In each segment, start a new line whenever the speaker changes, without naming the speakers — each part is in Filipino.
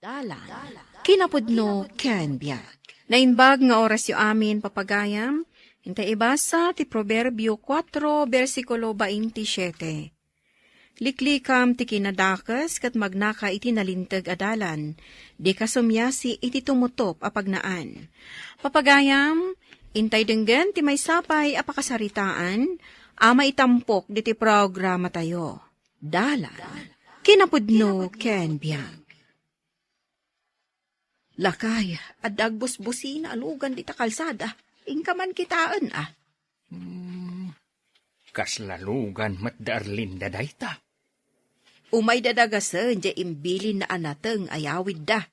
Dalan, kinapudno ken biag.
Nainbag nga oras yu amin papagayam, hintay ibasa ti Proverbio 4, versikulo 27. Liklikam ti kinadakas kat magnaka iti nalintag adalan, di kasumyasi iti tumutop apagnaan. Papagayam, intay denggen ti may sapay apakasaritaan, ama itampok di ti programa tayo. Dalan, kinapudno ken biag. Lakay, at dagbus-busi na alugan di ta kalsada. Ingka man kitaan
Kaslalugan mat Darlinda dayta.
Umay dadagasan dya imbilin na anateng ayawid da.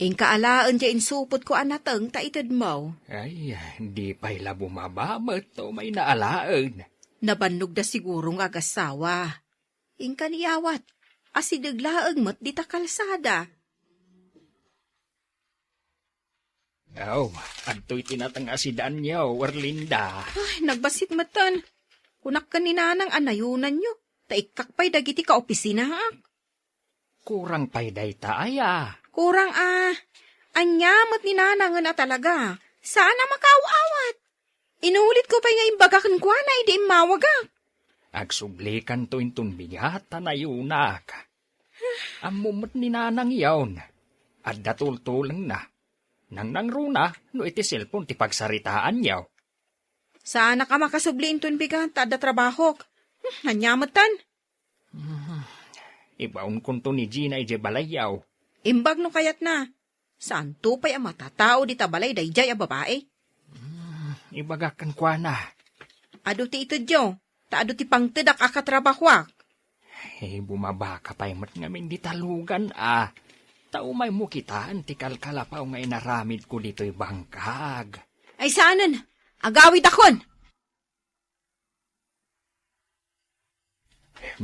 Ingka alaan dya insupot ko anateng ta itad mo.
Ay, di pa'y bumabamat o may naalaan.
Nabannog da sigurong agasawa. Ingka niyawat, asidaglaang mat di ta kalsada.
Aw, adto'y tinatang asidaan niyo, Warlinda.
Ay, nagbasit matan. Kunak ka ni nanang anayunan nyo. Taikakpay dagiti ka opisina ha.
Kurang pa'y dayta aya.
Kurang anyamot ni nanang na talaga. Sana makaawat. Inulit ko pa nga imbagakan kwa na hindi mawagak.
Agsublikan to intun bigat tanayunak. Amumot ni nanang yawn. At datultulang na. Nang nangruna, no iti cellphone ti pagsaritaan yaw.
Sana ka makasubliin tun bigat, tada trabahok. Nanyamatan.
Ibaon kunto ni Gina ije balay yaw.
Imbag no kayat na. Saan to pa'y ang matatao di tabalay dayjay a babae?
Ibagakan kwa na.
Ado ti ito dyo, taado ti pangtedak akatrabahwak.
Bumaba ka pa'y mat ngamin di talugan Taumay mo kitaan ti kalkalapaw nga inaramid ko dito'y bangkag.
Ay saanan, agawid akon.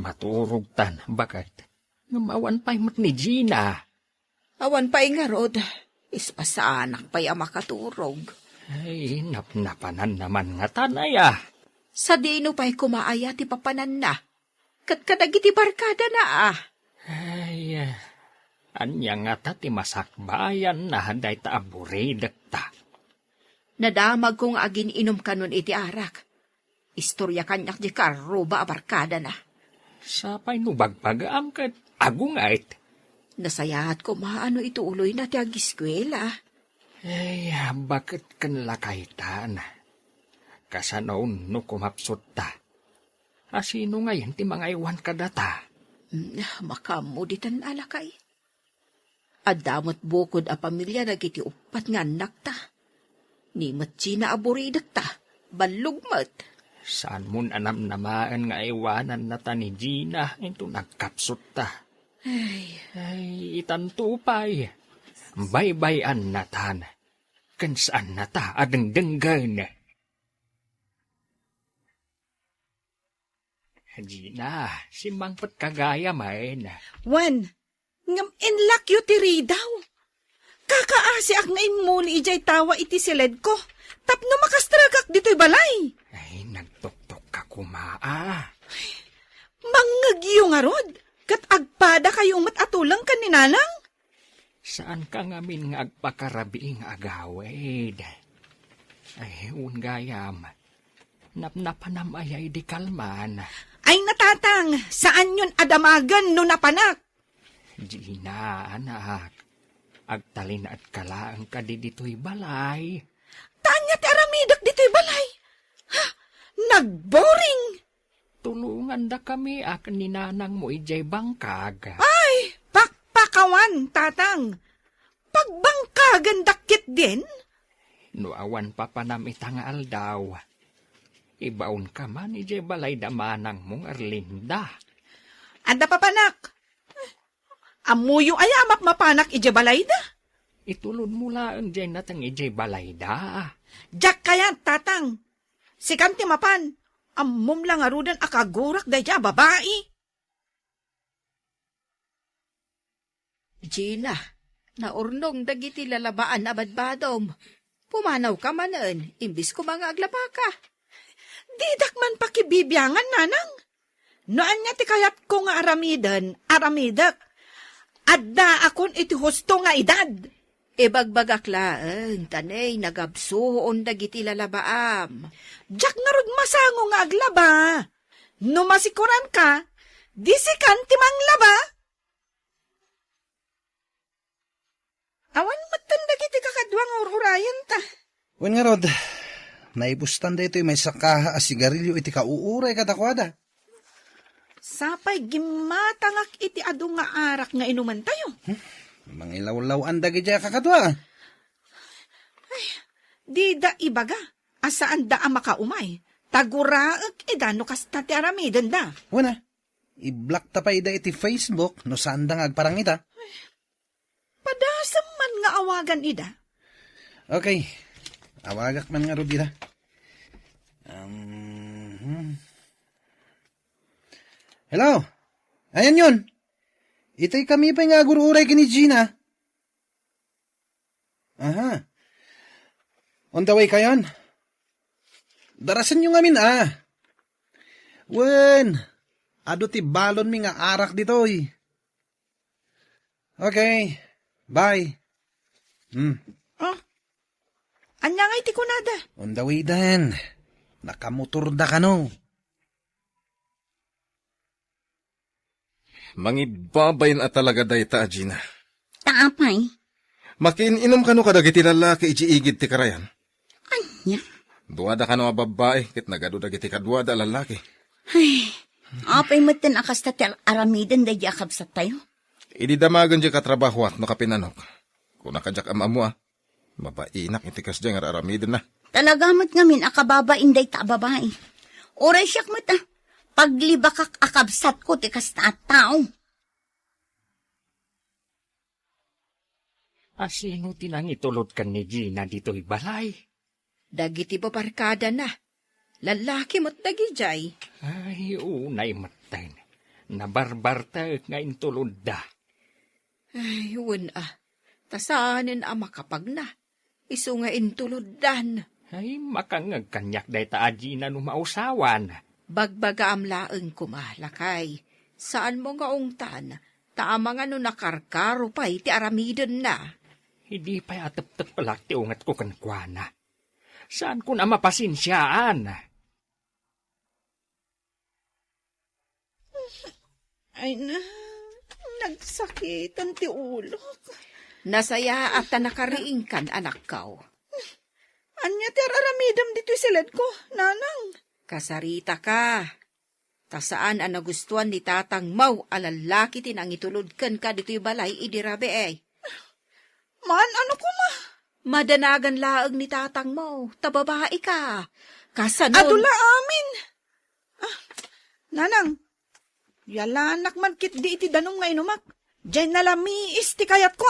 Maturog tan, bakat. Ngamawan pa'y mat ni Gina.
Awan pa'y nga rod, ispasanak pa'y ang makaturog.
Ay, napnapanan naman nga tanaya.
Sa dino pa'y kumaaya ti papanan na. Kadagiti barkada na
Ay, anya nga ta ti masakbayan na handay ta aburedak ta.
Nadamag kong agin inom kanon iti arak. Istorya kanyak di karuba abarkada na.
Sapay no bagpagaam kat agungait.
Nasayahat ko maano ito uloy na ti agiskwela.
Ay, bakit kanla kaitan? Kasanoon no kumapsot ta. Asino ngayon ti mga iwan kadata?
Makamuditan alakay. Adamot bukod a pamilya nagiti upat nga anak ta. Ni Gina aburidak ta, balugmat.
Saan mun anam namaan nga iwanan na ta ni Gina, ito nagkapsot ta. Ay, itantupay. Baybayan na tan. Kansaan na ta adengdenggan. Gina, si mangpat kagaya main.
Wan, ngam inlak yu tiri daw. Kakaasi ak nga imuli ijay tawa iti siled ko. Tapno makastragak dito'y balay.
Ay, nagtuktok ka kumaa.
Mangagyo nga rod. Kat agpada kayong matatulang ka ni nanang.
Saan ka ngamin nga agpakarabiing agawid? Ay, ungayam. Napnapanam ayay di kalman.
Ay natatang, saan yun adamagan no napanak?
Gina, anak. Agtalin at kalaang ka di dito'y balay.
Tanya ti aramidak dito'y balay. Ha, nagboring.
Tulungan da kami ni nanang mo ijay bangkag.
Ay, pakpakawan, tatang. Pagbangkagan dakit din?
No awan pa panamita nga aldaw. Ibaon ka man ijay balay damanang mong Arlinda.
Anda papanak. Amuyo ay amak mapanak ija balay da.
Itulod mula ang dyan natang ijay balay da.
Jak kaya, tatang. Sikan ti mapan. Amom lang arudan akagurak da ja babae.
Gina, naurnong dagiti lalabaan abadbadom. Pumanaw ka manan, imbis ko mga aglaba ka.
Didak man pakibibyangan, nanang. Noan niya ti kayat ko nga aramidan, aramidak. Adda akon iti husto nga edad.
Ibagbagak laeng, tanay, nagabsuon dagiti lalabaam.
Diyak nga rod masango nga aglaba. No masikuran ka, disikan timang laba. Awan matanda kiti kakadwang ururayan ta.
Wen nga rod, naibustan da ito'y may sakaha a sigarilyo iti kauuray katakwada.
Sapay gimatangak iti adu nga arak nga inuman tayo.
Mangilaw-law ang dagi dya kakadwa.
Di da ibaga, asaan da ang makaumay. Taguraag edano kasta ti aramiden da.
Wana, i-block ta pa ida iti Facebook no saan da ngagparang ita.
Padasam man nga awagan ida.
Okay, awagak man nga rod ida. Hello? Ayan yun. Itay kami pa nga gururay kini Gina. Aha. On the way kayon? Darasan nyo ngamin Wen, ado ti balon mi nga arak ditoy. Okay, bye.
Oh, anya nga iti kunada.
On the way dan. Nakamotor da ka no.
Mangibabayin at talaga day ta, Gina.
Taapay.
Makin-inom ka no kadagiti lalaki iigid ti karayan.
Anya.
Duwada ka no a babae, kit nagado dagiti kaduwada lalaki.
Ay, apay matan akas ta aramiden da yakab sa tayo.
Ididamagan di katrabaho at no kapinanok. Kung nakadyak amamu mabainak iti kas dyan nga aramidin na.
Talagamat ngamin akababa inday ta babae. Oray siyak mata. Paglibakak akabsat ko ti kasta at tao.
Asino tinang itulod kan ni Gina dito'y balay?
Dagiti babarkada na. Lalaki mo't dagijay.
Ay, unay matayin. Nabarbarta nga intulod da.
Ay, tasanin ang makapag na. Isu nga intuludan.
Ay, makangagkanyak day ta Gina no mausawan.
Bagbaga am laeng kumalakay. Saan mo nga ungtan? Taama nga no nakarkaro pa iti aramiden na.
Hindi pa atap-tap palak ti ungat ko kankwana. Saan ko na mapasinsyaan?
Ay na, nagsakitan ti ulo.
Nasaya at nakariing kan anak kao.
Anya ti aramidam dito silid ko, nanang.
Kasarita ka. Tasaan ang nagustuhan ni tatang mau alalaki tinang itulod kan ka dito'y balay idirabe
Man, ano ko ma?
Madanagan laag ni tatang mau, tababae ka. Kasanon.
Adula amin. Nanang, yalanak man kit di iti danong nga inumak. Diyan nalamiis ti kayat ko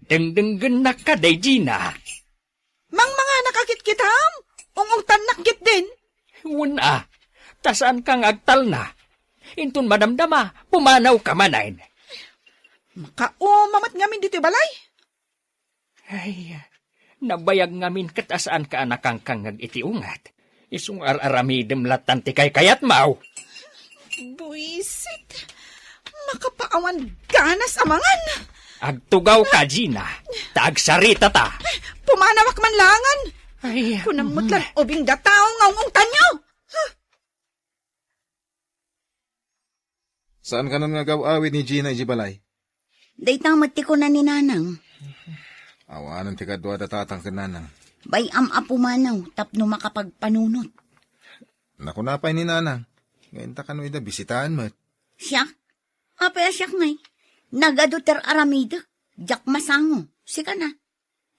Dengdenggen na ka day Gina.
Mang mga nakakit-kitam, ungungtan nakit din.
Wala, tasaan kang agtal na. Intun madamdama, pumanaw ka manayin.
Makaumamat ngamin dito balay.
Ay, nabayag ngamin katasaan ka anakang kangag itiungat. Isung aramidem latan ti kay kayat mau.
Buisit, makapaawan ganas amangan.
Agtugaw ka, Gina. Taagsarita ta.
Pumanawak man langan.
Ay,
Kunamot lang ubing dataw nga ungungtan nyo.
Saan ka nun nga gaw-awit ni Gina ijibalay?
Day tamat ti ko na ni nanang.
Awanan ti kaduwada tatang kananang.
Bay apumanaw tapno makapagpanunot.
Naku napay ni nanang. Ngayon ta kano ida bisitahan mo.
Siya? Apay siyak ngay. Nagaduter aramida. Jak masango. Sika na.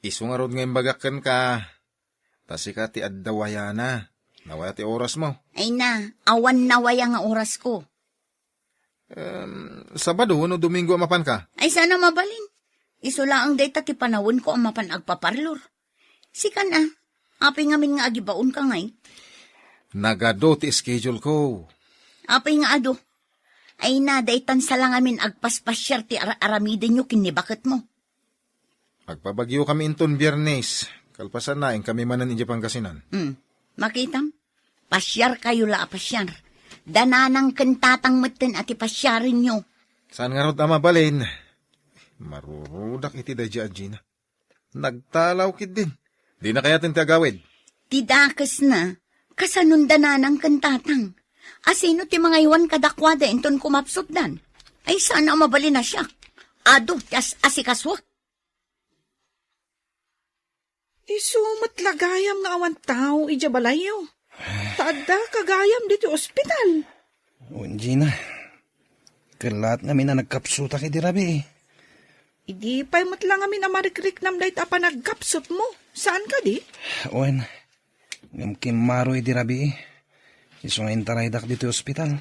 Isu nga rod ngayon bagakan ka. Tasi ka ti addawaya na. Nawaya ti oras mo.
Ay na, awan nawaya nga oras ko.
Sabado no Domingo mapan ka.
Ay sana mabalin. Isula ang data ti panawon ko ang mapan agpaparlor. Sika na. Apay ngamin nga agibaon ka ngay.
Nagado ti schedule ko.
Apay nga ado. Ay na, daytan sa lang amin agpaspasyar ti aramiden nyo kinibakit mo.
Magpabagyo kami inton Biyernes. Kalpasan na kami manan inje Pangasinan.
Makitam? Pasyar kayo la pasyar. Dananang kantatang matan at ipasyarin nyo.
Saan nga rod ama balin? Marurudak iti da Gina. Nagtalaw kid din. Di na kaya tinti agawid.
Tidakas na, kasanun dananang kantatang. Asino ti mga iwan kadakwada inton kumapsot dan? Ay sana mabali na siya. Ado, tas asikaswak.
Isu matlagayam nga awan tao ija balayo. Taadda kagayam dito ospital.
O, Gina. Kalat nga na nagkapsuta kay dirabi.
Idi pa'y matlang amin na marikrik nam dahit apa nagkapsot mo. Saan ka di?
Owen, ngam kimaroy dirabi. Iso nga intaraydak dito ospital.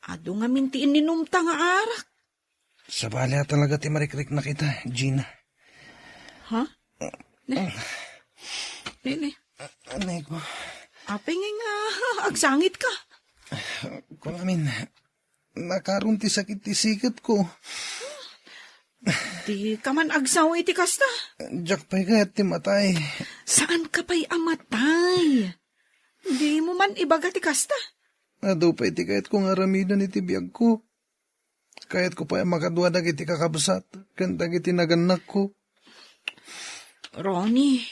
Ado nga mintiin ninumta nga arak.
Sa balya talaga ti marikrik na kita, Gina.
Ha? Nene,
Anay ko.
apay nga agsangit ka.
Kung amin, nakaroon ti sakit ti sikat ko.
Di ka man agsaw iti kasta.
Diyak pa'y kayat ti matay.
Saan ka pa'y amatay? Di mo man ibaga ti kasta.
Ado pa'y ti kayat kong aramidan iti biyag ko. Kayat ko pa'y makadwadag iti kakabsat. Kandag iti naganak ko.
Ronnie,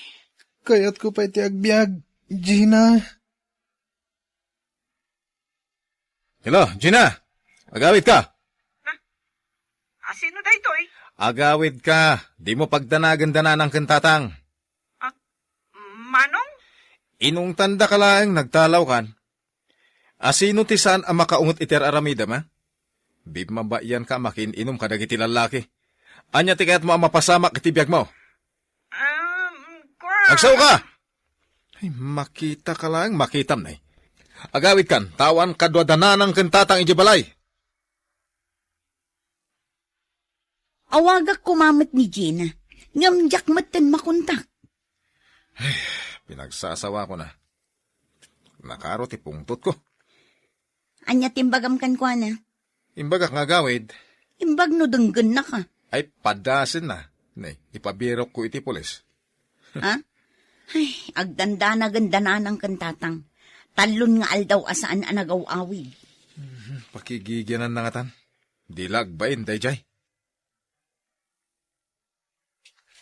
Kayat ko pa'y ti agbyag, Gina.
Hello, Gina. Agawid ka.
sino da ito eh?
Agawid ka. Di mo pagdanagan ng kantatang.
Manong?
Inong tanda ka lang nagtalaw kan. Asino ti saan ang makaungot iter aramida ma? Bib mabayan ka makin inom ka dagiti lalaki. Anya ti kayat mo ang mapasamak iti biyag mo. Agsaw ka! Ay, makita ka lang, makitam na eh. Agawid kan, tawan kadwadananang kantatang ijibalay.
Awagak kumamit ni Gina. Ngamjak matan makuntak.
Pinagsasawa ko na. Nakaro ti pungtot ko.
Anya timbagam kan kwa na.
Imbagak nga gawid,
Imbag no denggan na ka.
ay padasin na. Nay, ipabirok ko iti pulis.
Ha? Ay, agdanda na ganda na ng kantatang. Talon nga aldaw asaan anagaw-awid.
Pakigigyanan na nga tan. Dilag ba in, dayjay?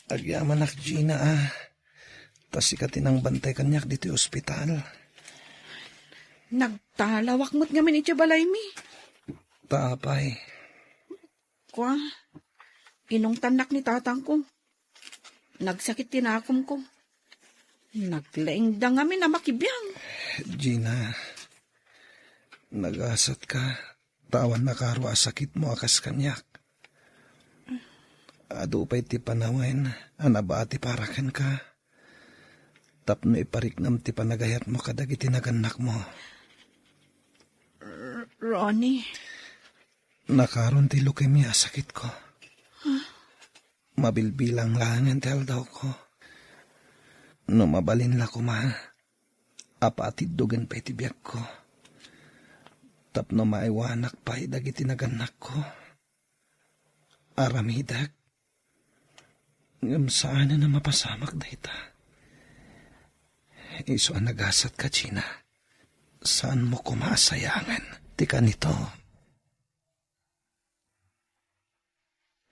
Agyaman ak, Gina, Tasikatin ang bantay kanyak dito ospital.
Nagtalawak mo't ngamin iti balay mi.
Tapay.
Kwa, inong tanak ni tatang ko. Nagsakit tinakom ko. Naglaing da ngamin na makibiyang.
Gina, nagasat ka. Tawan na karo sakit mo akas kanyak. Ado pa'y ti panawen, anabati parakan ka. Tapno ipariknam ti panagayat mo kadag itinaganak mo.
Ronnie,
Nakaroon ti leukemia sakit ko. Mabilbilang lang ang tel daw ko. No mabalin la ko ma, apatid dugan pa itibiyag ko. Tapno maiwanak pa dagiti naganak ko. Aramidag. Ngam saan na mapasamak da ita. Iso ang nagasat ka, Gina. Saan mo kumasayangan? Tika nito.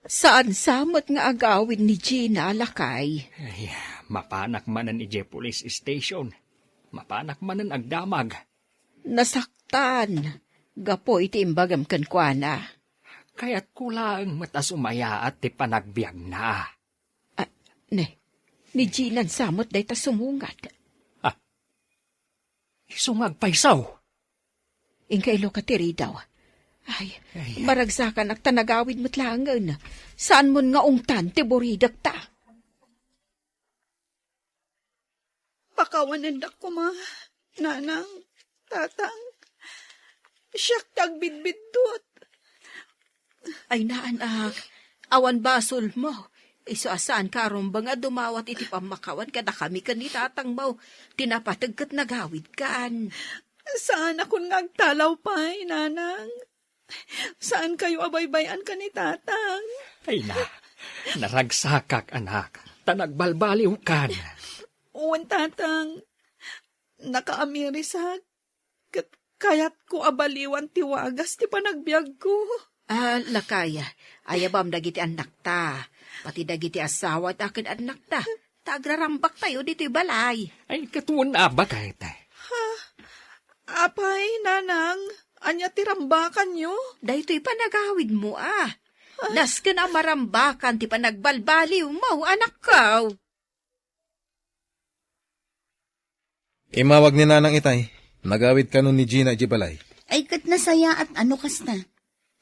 Saan samot nga agawin ni Gina lakay?
Ay, mapanak manan ije police station. Mapanak manan agdamag.
Nasaktan. Gapo iti imbagam kankwana.
Kaya't kulang matas umaya at ti panagbiag na.
Ni Gina samot day ta sumungat.
Isungag paysaw.
Ingkailo ka tiri daw. Ay, maragsakan at tanagawid mo't langan. Saan mo nga ungtan ti buridak ta?
pakawanan da ko ma. Nanang, tatang, siyak tagbidbidot.
Ay naanak, awan basol mo. Iso asaan karon ba nga dumawat iti pamakawan kada kami ni tatang mo. Tinapatagkat nagawid kan.
Saan akong ngagtalaw pa'y, nanang? Saan kayo abaybayan ka ni tatang?
Ay na, naragsakak anak. Tanagbalbaliw kan.
Uwan tatang, nakaamirisag. Kat Kayat ko abaliwan tiwagas ti panagbiag ko.
Lakay, ayabam dagiti anak ta. Pati dagiti asawa at akin anak ta. Tagrarambak tayo dito'y balay.
Ay, katuon aba kahit
Apay, nanang, anya tirambakan nyo?
Dahito'y panagawid mo Nas ka na marambakan ti panagbalbaliw mo, anak ko.
Imawag ni Nanang Itay. Nagawid ka nun ni Gina Ijibalay.
Ay kat nasaya at ano kasta.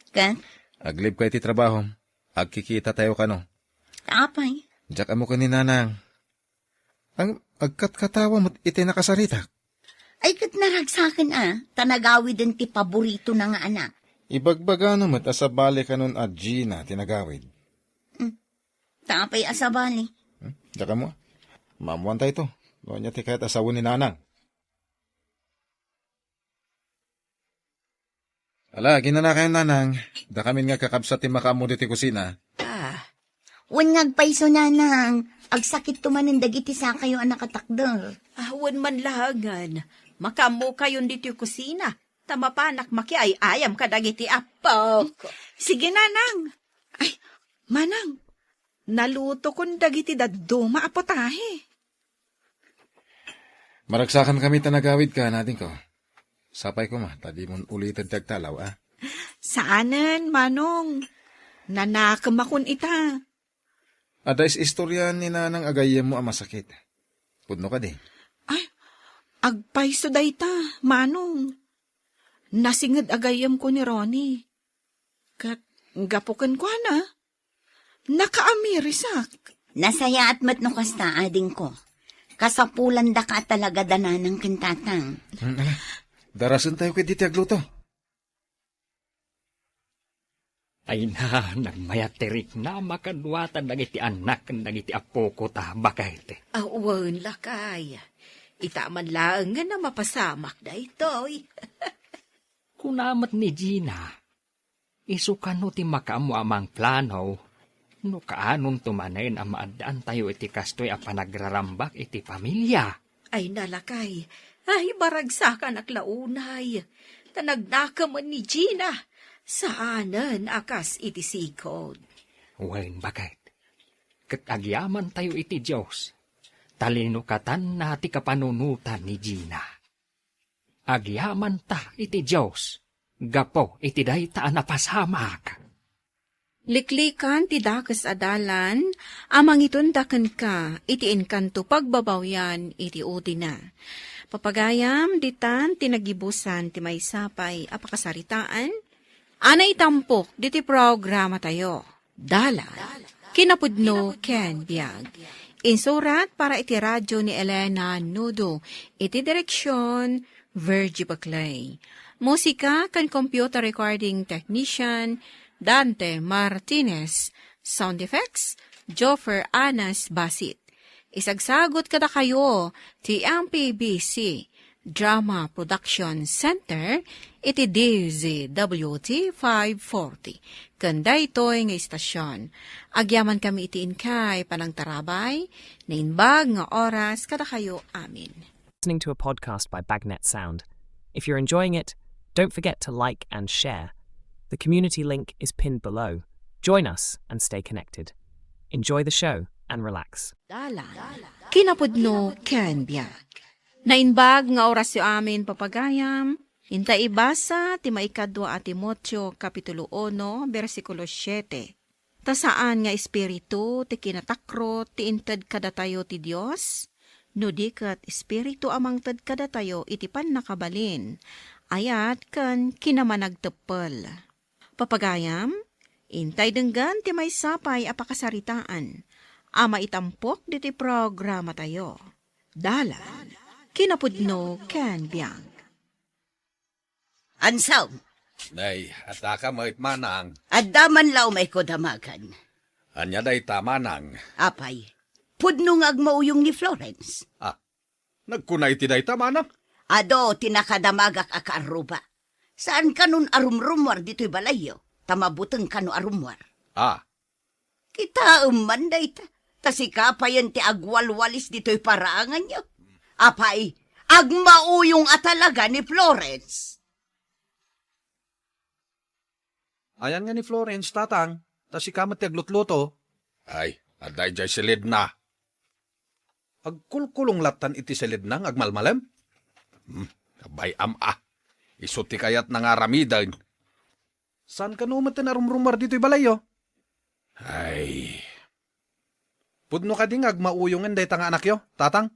Kat,
Aglib ka iti trabaho. Agkikita tayo ka no.
apay.
Diyak amo ka ni Nanang. Ang agkat-katawa mo't iti nakasarita.
Ay kat naragsakin tanagawi din ti paborito na nga anak.
Ibagbaga naman asabali ka nun at Gina tinagawid.
Tapay asabali.
Diyak mo. Mamuan tayo to. Doon niya ti kahit asawa ni Nanang. Ala, ginana kayo Nanang. Da kami nga kakabsat ti makamu ti kusina.
Wan ngagpaiso nanang. Agsakit tumanin dagiti sa kayo anak katakdol.
Awan man lahagan. Makamu kayon dito yung kusina. Tamapanak makiay-ayam ka dagiti apo.
Sige, nanang. Ay, manang, naluto kon dagiti daduma apotahe.
Maragsakan kami tanagawid ka natin ko. Sapay ko tadi mon ulitin tagtalaw
Saanan, manong? Nanakam akon ita.
Ada istorya ni Nanang agayem mo masakit. Pudno ka di.
Ay, agpaiso dayta, manong. Nasingad agayam ko ni Ronnie. Kat, gapukan ko nakaamirisak.
Nasaya at matno kasta ading ko. Kasapulan da ka talaga dananang kintatang.
Ala, darasan tayo kay diti agluto.
ay na, nagmayaterik na makadwatan dagiti anak dagiti apo ko ta bakayte.
Awan lakay. Itaman lang nga na mapasamak da ito'y.
Kunamat ni Gina, isukan no ti makamu amang plano, no kaanon tumanen ang maadaan tayo iti kastoy a panagrarambak iti pamilya.
Ay nalakay. Ay baragsakan ak launay. Tanagnaka man ni Gina. Saanan akas iti sikod.
Wen bakit? Kat agyaman tayo iti Diyos. Talinukatan na ti kapanunutan ni Gina. Agyaman ta iti Diyos. Gapo iti dayta napasamak.
Liklikan ti dakas adalan, amang itundakan ka, iti inkanto pagbabawyan, iti udina. Papagayam, ditan, tinagibusan, ti may sapay, apakasaritaan, anay tampok, diti programa tayo. Dala, kinapudno, ken biag. Insurat para iti radyo ni Elena Nudo, iti direksyon, Virgie Baclay. Musika kan computer recording technician, Dante Martinez. Sound effects, Joffer Anas Basit. Isagsagot kada kayo, ti MPBC Drama Production Center, iti DZWT 540. Kanda ito'y nga istasyon. Agyaman kami iti inkay panang tarabay, na inbag nga oras kada kayo amin.
Listening to a podcast by Bagnet Sound. If you're enjoying it, don't forget to like and share. The community link is pinned below. Join us and stay connected. Enjoy the show and relax.
Dalan, kinapudno ken biag. Nainbag nga oras yo amin papagayam, inta ibasa ti maikadwa a Timoteo kapitulo 1 bersikulo 7. Ta saan nga espiritu ti kinatakro ti inted kadatayo ti Dios? No dikat espiritu amang ted kadatayo iti pannakabalin, ayat kan kinamanagtepel. Papagayam, intay denggan ti may sapay apakasaritaan, ama itampok diti programa tayo. Dala, kinapudno ken biang.
Ansaw,
Day, ataka mo'y manang.
addaman law may kodamagan.
Anya day tamanang.
Apay, pudno nga agmauyong ni Florence.
Nagkunay ti day tamanang.
Ado, tinakadamagak akaruba. Saan ka nun arumrumwar dito'y balayo? Tamabuteng ka no arumwar. Kita umanday ta. Tasikapayan ti agwalwalis dito'y paraangan nyo. Apay, agmauyong atalaga ni Florence.
Ayan nga ni Florence, tatang. Tas si kamat tiaglutluto. Ay, aday jay silid na. Agkulkulong latan iti silid na, agmalmalem. Abay isuti kayat na nga ramidan. Saan ka numatan na rumrumar dito'y balayo? Ay. Pudno ka ding agmauyongan day tanga anak yo, tatang?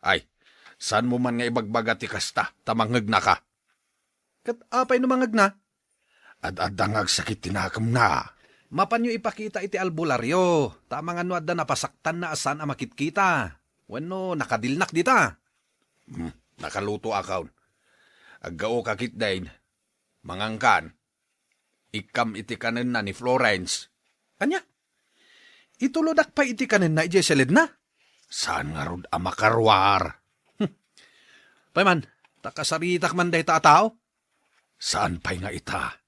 Ay, saan mo man nga ibagbaga ti kasta, tamangag na ka. Kat apay numangag na? Ad-adangag sakit tinakam na. Mapan nyo ipakita iti albularyo. Tamang ano adda napasaktan na asan ang makitkita. Wano, nakadilnak dita. Nakaluto akaw. Aggao kakit dain. Mangangkan. Ikam iti kanen na ni Florence. Anya? Ituludak pa iti kanen na ije selid na. Saan nga rod amakarwar? Payman, takasaritak man day tao? Saan pa'y nga ita?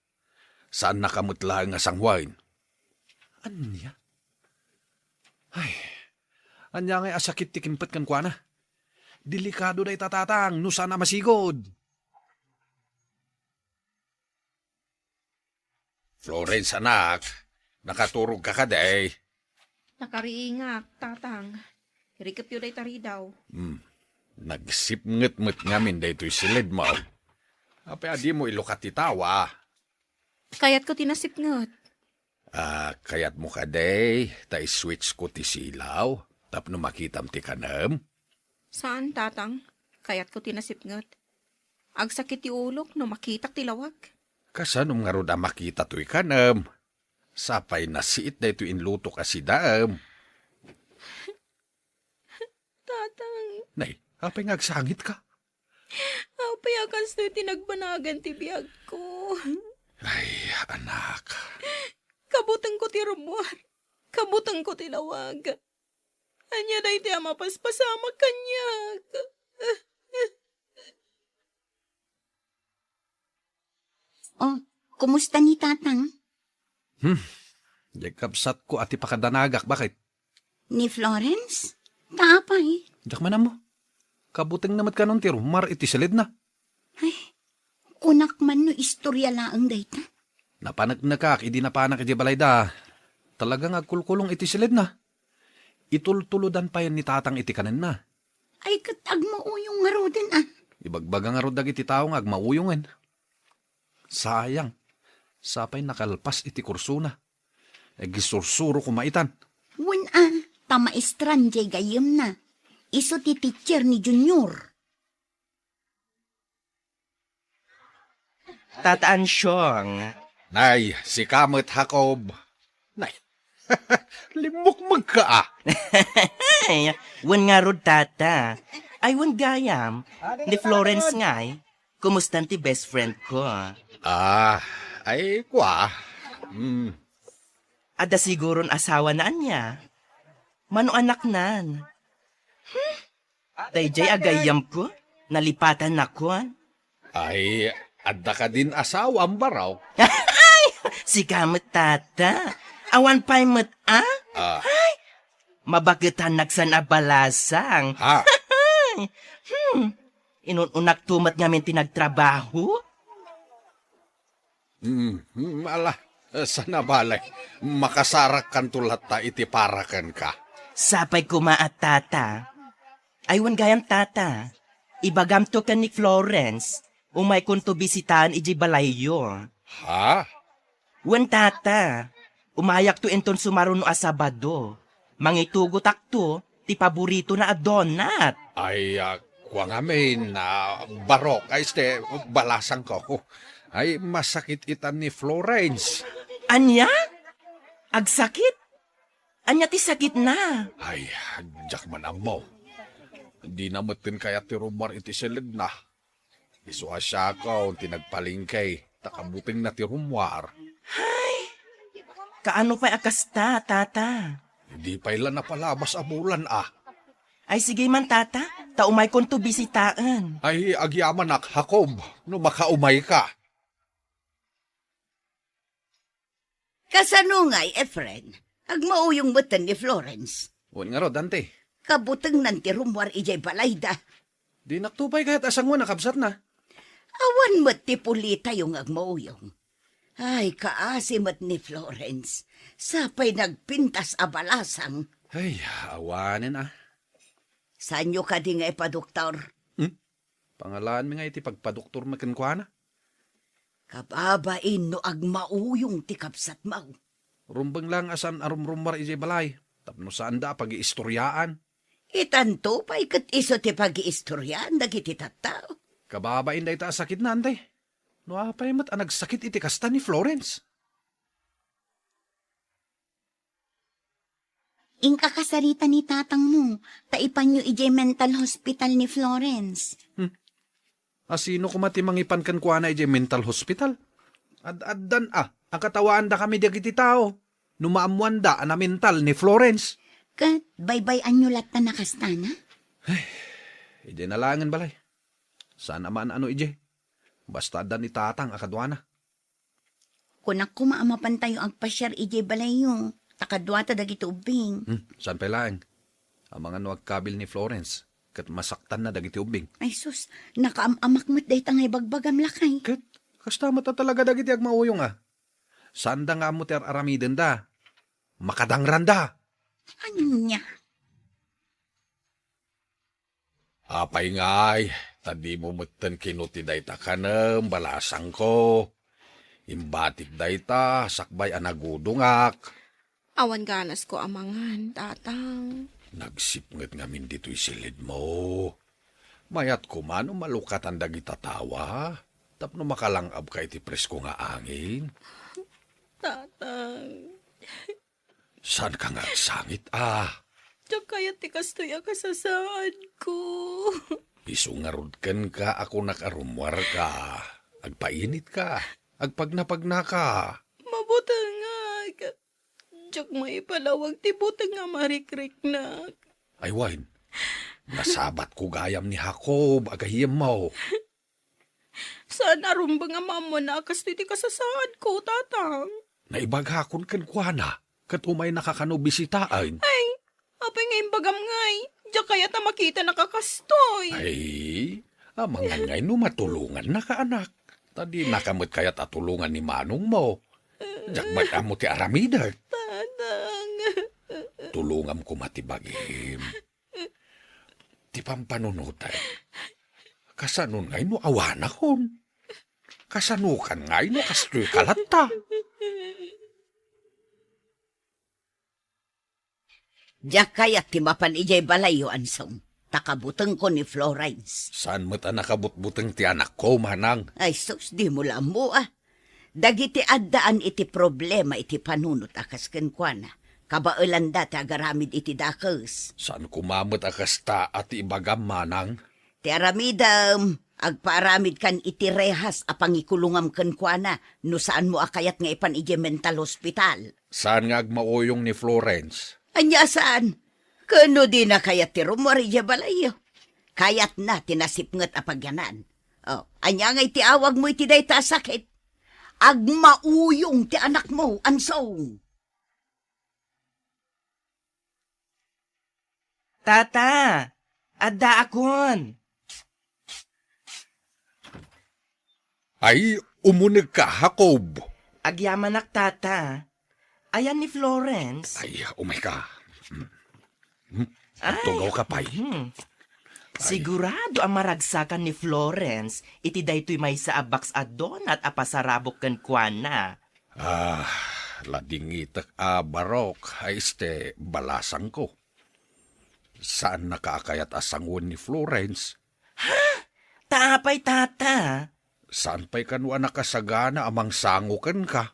Saan nakamutla nga sangwain? Anya? Ay, anya nga asakit ti kimpet kan kwa na. Delikado day tatatang, no sana masigod. Florence, anak, nakaturog ka ka day.
Nakariingak, tatang. Hirikap yun day tari daw.
Nagsipnget-met ngamin day to'y silid mo. Apay adi mo ilukat ti tawa.
Kaya't ko tinasipngot.
Kayat mo ka day, tay switch ko ti silaw, tapno makitam ti kanam.
Saan, tatang? Kaya't ko tinasipngot. Agsakit ti ulok no makitak ti lawag.
Kasanong nga ro da makita to'y kanam. Sapay nasiit day to'y inluto ka si daam.
Tatang,
Nay, apay ngagsangit ka.
apay akas to'y tinagbanagan ti biyag ko.
Ay, anak.
Kabutang ko ti rumuar. Kabutang ko ti lawag. Anya day ti amapaspasama kanyag.
Oh, kumusta ni tatang?
Yakapsat ko ati pakadanagak, bakit?
Ni Florence? Tapay.
Diyak man mo. Kabutang namat ka nun ti rumar iti silid na.
Kunak man no istorya laang dayta.
Napanag na kak, idi napanak iti balay da. Talagang agkulkulong iti silid na. Itultuludan pa yan ni tatang iti kanan na.
Ay katag mauyong nga ro din ah.
Ibagbaga nga rodag iti tao nga agmauyongan. Sayang. Sapay nakalpas iti kursuna. Gisursuro kumaitan.
Wen tamaestran jay gayem na. Iso ti teacher ni Junior.
Tataan siyong.
Nay, si Kamot Hakob. Nay, limok magka.
Ay, wan nga rod tata. Ay, wan gayam. Ni Florence ngay. Kumusta ti best friend ko?
Ay kwa.
Ada siguron asawa na anya. Mano anak nan. Dayjay agayam ko. Nalipatan na ko.
Ay, adda ka din asawa ang baraw.
Si Kamot tata. Awan pa'y mat Ay, mabagitan nagsan abalasang.
Ha?
Inunak tumat ngamin tinagtrabaho.
Ala, sana balay. Makasarak kan tulat ta iti parakan ka.
Sapay kumaat tata. Aywan gayam tata. Ibagam to kan ni Florence. Umay kun to bisitahan iji balayo.
Ha?
Wan tata. Umayak to enton sumaruno a Sabado. Mangitugot akto, ti paborito na a donut.
Ay, kwa ngamin na barok. Ay, balasang ko. Ay, masakit itan ni Florence.
Anya? Agsakit? Anya ti sakit na.
Ay, jak man mo. Di namatin kaya ti rumar iti silid na. Isuha siya ko, tinagpalingkay. Takabuting na ti rumar.
Kaano pa'y akasta, tata?
Hindi pa ilan na palabas abulan
Ay sige man tata, taumay kon to bisitaan.
Ay, agyaman ak, Hakob, no makaumay ka.
Kasanungay, Efren. Agmauyong batan ni Florence.
Wan nga ro, Dante.
Kabutang nanti rumwar ijay balayda.
Di naktupay kahit asang mo nakabsat na.
Awan mo't ti pulita yung agmauyong. Ay, kaasimat ni Florence. Sapay nagpintas a balasang.
Ay, awanin ah.
Saan nyo ka di nga ipadoktor?
Pangalaan mi nga iti pagpadoktor makinkwana.
Kababain no agmauyong tikapsat mau.
Rumbang lang asan arumrumar iti balay. Tapno saan da pag-iistoryaan.
Itanto pa ikat iso ti pag-iistoryan dagiti tattao.
Kababain da ita sakit na antay. No apay mat nagsakit iti kasta ni Florence.
Ingka kasarita ni tatang mo, taipan nyo ije mental hospital ni Florence.
Asino kumati mangipan kan kuana iti mental hospital? Ad-addan ang katawaan da kami dagiti tao. Numaamuan da na mental ni Florence.
Kat, baybayan nyo lahat na nakastana?
Ije nalangan balay. Saan naman ano ije? Basta dan itatang akadwana.
Kunak kumaamapan tayo agpasyar ije balayo. Takadwata dagiti ubing.
Saan pa lang? Ang mga nuagkabil ni Florence. Kat masaktan na dagiti ubing.
Ay sus, nakaamak mo't day tangay bagbagam lakay.
Kat, kasta mata talaga dagiti agmauyong ah. Saan da nga mo ter aramiden da? Makadangran da.
Ano niya?
Apay ngay, tadi mo mutan kinuti dayta kanem, balasang ko. Imbatik dayta, sakbay anagudungak.
Awan ganas ko amangan, tatang.
Nagsipnget ngamin dito'y silid mo. Mayat ko man malukatan dagita tawa. Tapno makalangab ka iti presko nga angin.
Tatang.
Saan ka nga sangit ah?
Diyak kaya tikastoy akasasaan ko.
Isungarod ka ako nakarumwar ka. Agpainit ka. Agpagnapagna ka.
Mabutangag. Diyak may palawag ti butang nga marikrik na.
Ay wine, nasabat ko gayam ni Jacob. Agahiyam mo.
Saan arumba nga mamo na akastoy tikasasaan ko, tatang?
Naibaghakon kan kuana. Kat umay nakakano bisitaan.
Ay, apay ngayon bagam ngay. Diyak kaya ta makita nakakastoy.
Ay, mga ngay no matulungan na ka anak. Tadi nakamot kaya't atulungan ni manong mo. Diyak mo ti aramida.
Tatang.
Tulungam ko matibagim. Ti pampanunutay. Kasanon ngay no awanakon. Kasanukan ngay no kastoy kalata.
Diyak kaya't timapan ijay balayo ansong. Takabutang ko ni Florence.
Saan mo ta nakabutbutang ti anak ko, manang?
Ay sus, di mo lang mo ah. Dagiti addaan iti problema iti panunot akas kenkwana. Kabailan dati agaramid iti dakes.
Saan kumamot akasta at ibagam, manang?
Ti aramidam, agpaaramid kan iti rehas a pangikulungam kenkwana no saan mo akayat nga ipan ije mental hospital.
Saan nga agmauyong ni Florence?
Anya saan? Kano di na kayat ti rumori ije balayo. Kayat na tinasipnget apagyanan. Oh, anya nga iti awag mo iti dayta sakit. Agmauyong ti anak mo, ansong.
Tata, adda akon.
Ay, umunig ka, Jacob.
Agyamanak, tata. Ayan ni Florence.
Ay, umay ka. Tugaw ka pa'y.
Sigurado ang maragsakan ni Florence, iti daytoy may sa abaks adon at apasarabok ken kuana.
Ladingitak barok, ay balasang ko. Saan nakaakayat asangon ni Florence?
Taapay, tata.
Saan pa'y kanwa nakasagana amang sangukan ka?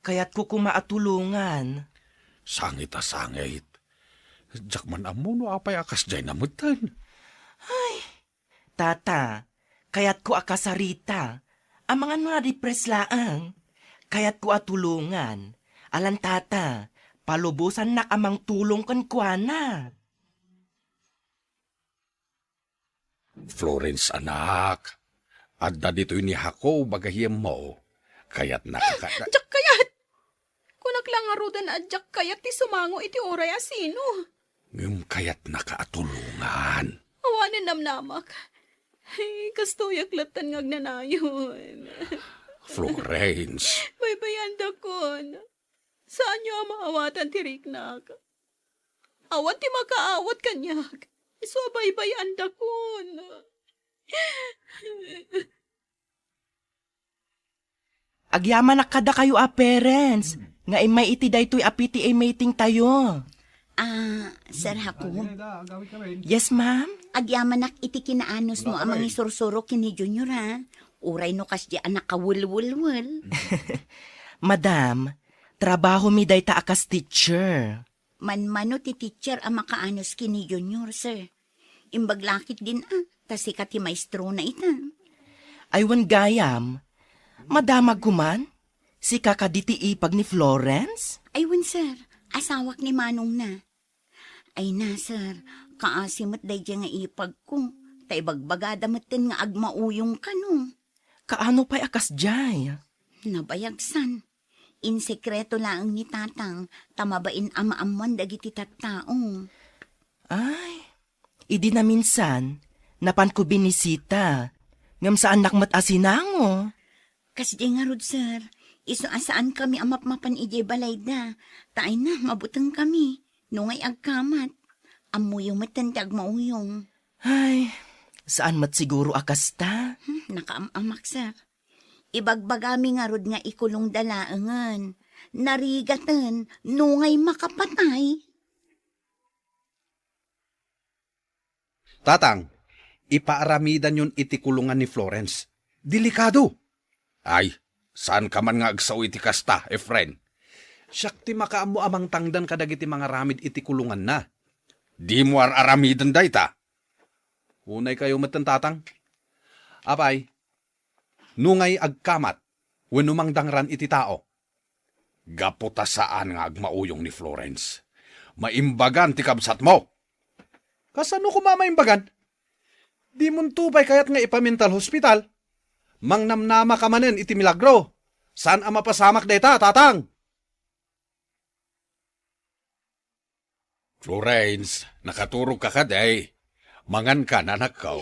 Kaya't ko kumaatulungan.
Sangit a sangit. Diyak man amo no apay akas jay namutan.
Tata, kaya't ko akasarita. Ang mga na-depress laang. Kaya't ko atulungan. Alan tata, palubusan na amang tulong kan kuana.
Florence anak, adda dito'y ni Jacob bagahiyem mo. Kaya't nakaka...
Diyak kayat. Kunak lang arudan adyak kayat ti sumango iti oray asino.
Ngum kaya't nakaatulungan.
Awanan namnamak. Ay, kastoyak latan ngag nanayon.
Florence.
Baybayan dakon. Saan niyo ang maawatan ti Riknak? Awat ti makaawat kanyak. So baybayan dakon.
Agyaman na kada kayo parents. Nga may iti daytoy a PTA meeting tayo.
Sir Haku,
Yes, ma'am?
agyamanak iti kinaanos mo amang isursuro kini Junior ha. Uray no kas di anak kawul-wul-wul.
Madam, trabaho mi dayta akas teacher.
Manmano ti teacher ang makaanos kini Junior, sir. Imbaglakit din tasikat ti maestro na ita.
Aywan gayam. Madamag kuman? Si kakaditi ipag ni Florence?
Aywan, sir. Asawak ni Manong na. Ay na, sir. Kaasimot day nga ipag ko. Taibagbagada matin nga agmauyong ka no.
Kaano pa'y akas jay?
Nabayagsan. In sekreto lang ni tatang, tamabain ama-aman dagiti tattao.
Ay, idi na minsan, napan ko binisita. Ngam saan nakmat asinango?
Kas di nga rod, sir. Iso asaan kami amap-mapan ije balay da. Taay na, mabutang kami. Nungay agkamat. Amuyong matantag mauyong.
Ay, saan mat siguro akas ta?
Nakaamak, sir. Ibagbagami nga rod nga ikulong dalaangan. Narigatan, nungay makapatay.
Tatang, ipaaramidan yun itikulungan ni Florence. Delikado. Ay, saan ka man nga agsaw iti kasta, Efren? Siyak ti makaamo amang tangdan kadagiti mga ramid itikulungan na. Di mo aramidan dayta. Unay kayo matan tatang. Apay, nungay agkamat, wenumang dangran iti tao. Gaputa saan nga agmauyong ni Florence. Maimbagan ti kabsat mo. Kasano ko mamaimbagan? Di mon tubay kayat nga ipamental hospital. Mangnamnama ka manen iti milagro. Saan ang mapasamak dayta, tatang? Florence, nakaturog ka kaday. Mangan ka na nakaw.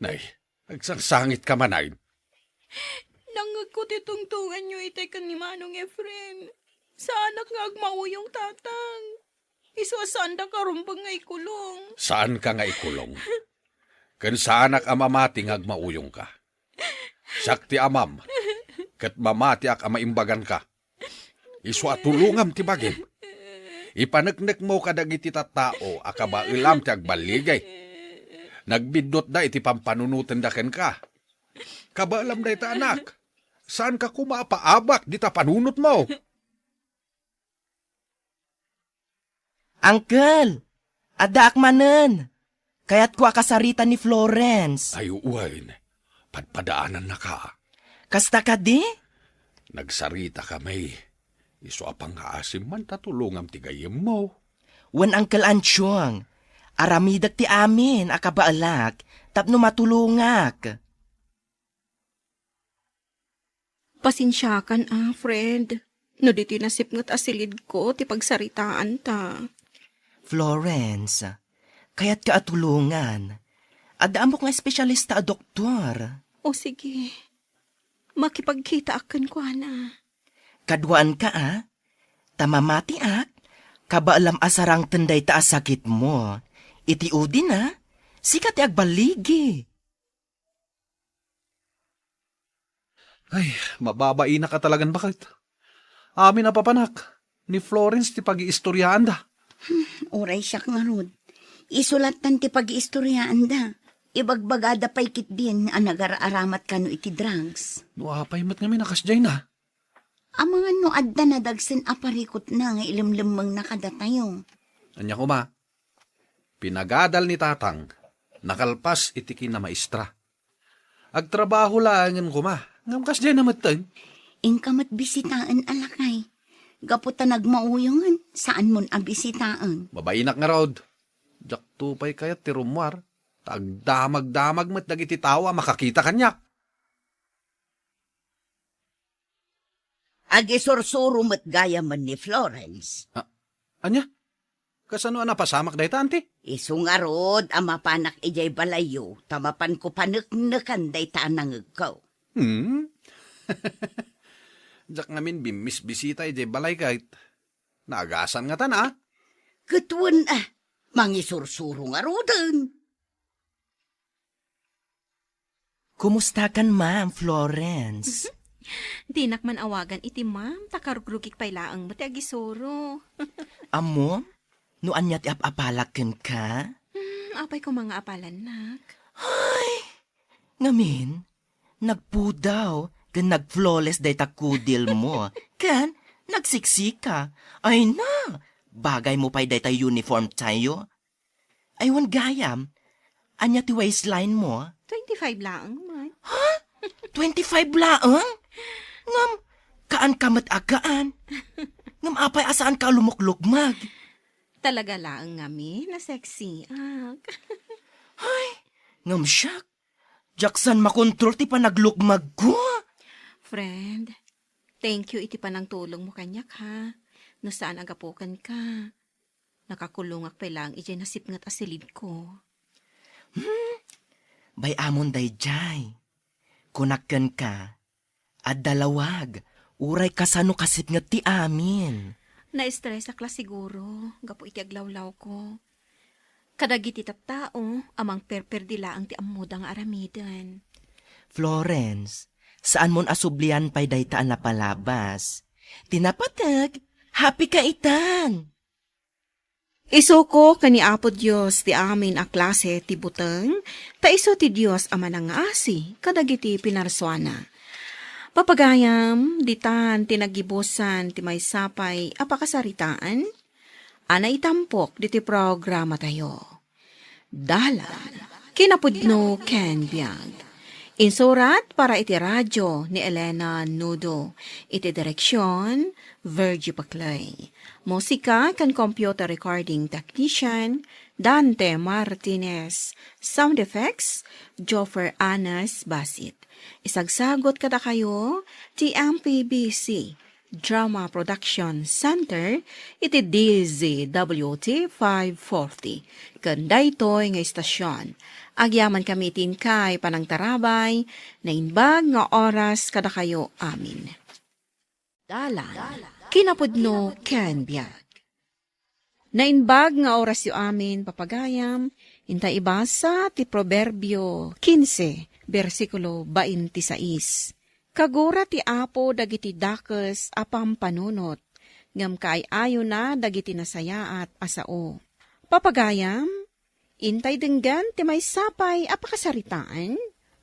Nay, agsangsangit ka manay.
Nangag ko titungtungan nyo itay kan ni Manong Efren. Sa anak nga agmauyong tatang. Iswasan da karumbang nga ikulong.
Saan ka nga ikulong? Kan sa anak amamati nga agmauyong ka. Sakti amam, kat mamati ak amaimbagan ka. Iswa tulungam ti bagim. Ipaneknek mo kadagiti tattao akaba ilam ti agbaligay. Nagbidot da iti pampanunutan da ken ka. Kabalam da ita anak. Saan ka kumapaabak di ta panunot mo?
Uncle, ada akmanen. Kaya't ko akasarita ni Florence.
Ay uwain, padpadaanan na ka.
Kasta ka di?
Nagsarita kami. Iso apang haasim man tatulungam ti gayem mo.
Wan Uncle Ansyong. Aramidag ti amin, akabaalak, tapno matulungak.
Pasensyakan friend. No di tinasip ngat asilid ko ti pagsaritaan ta.
Florence, kaya't ka atulungan. Adaan mo kong espesyalista a doktor.
O sige, makipagkita akan ko na.
Kaduan ka tamamati kabaalam asarang tenday ta asakit mo. Iti udin sikat agbaligi.
Ay, mababai na ka talagan bakit? Amin na papanak, ni Florence ti pag-iistoryaan da.
Uray siya nga rod. Isulatan ti pag-iistoryaan da. Ibagbagada pa'y kit din ang nagaraaramat ka no iti drugs.
Nuapay mat nga minakasjay na.
Ang mga no adda na dagsen aparikot na nga ilimlimang nakadatayo.
Anya ko ma, pinagadal ni tatang, nakalpas iti kinamaestra. Agtrabaho laangan ko ma, ngam kasjay na matang.
Ingkamat bisitaan alakay. Gaputa nagmauyungan, saan mon abisitaan?
Babainak nga rod. Jak tupay kayat ti rumwar. Tagdamag-damag mat dagiti tawa makakita kanyak.
Agisursuro mat gaya man ni Florence.
Anya? Kasano napasamak day ta, auntie?
Isungarod ang mapanak ijay balayo, tamapan ko paneknekan day taan nangagaw.
Jak ngamin bimis-bisita ijay balay kahit naagasan nga tan,
Ketuan mangisursuro nga rodan.
Kumusta kan, Ma'am Florence?
Di nakman awagan iti ma'am, takarugrugik pay laang mati agisoro.
Amo, no anya ti apapalaken ka?
Apay ko mga apalan nak.
Ngamin, nagpudaw, kan nag-flawless day takudil mo. Kan, nagsiksika. Ay na, bagay mo pa'y day tayo uniform tayo. Aywan gayam, anya ti waistline mo?
25 laang man.
25 laang? Ngam, kaan kamat agaan? Ngam apay asaan ka lumuklugmag?
Talaga laang ngami na sexy.
Ngam siyak, Jackson makontrol ti pa naglugmag ko.
Friend, thank you iti panang tulong mo kanyak ha. No saan agapukan ka. Nakakulungak pa lang iti nasipngat asilid ko.
Bay amon day jay. Kunakken ka. At dalawag. Uray kasano kasip nga ti amin.
Na-stress akla siguro. Gapo iti aglawlaw ko. Kadagiti taptao, amang perperdila ang ti amudang aramidan.
Florence, saan mon asublian pay daytaan na palabas? Tinapatag, happy ka itan.
Isuko kani Apo Dios ti amin a klase ti buteng, ta iso ti Dios ama nang asi, kadagiti pinarswana. Papagayam, ditan tinagibusan ti may sapay apakasaritaan, ana itampok diti programa tayo. Dalan, kinapudno ken biag. Insurat para iti radyo ni Elena Nudo. Iti direksyon, Virgie Paclay. Musika kan computer recording technician, Dante Martinez. Sound effects, Joffer Anas Basit. Isagsagot kada kayo, TMPBC. Drama Production Center, iti DZWT 540. Kandaytoy nga istasyon. Agyaman kami kay panang tarabay, na inbag nga oras kada kayo amin. Dalan, kinapudno ken biag. Nainbag nga oras yu amin papagayam, inta ibasa ti Proverbio 15, versikulo 26. Kagura ti Apo dagiti dakes apam panunot, ngam kaayo na dagiti nasaya at asao. Papagayam, intay denggan ti may sapay apakasaritaan,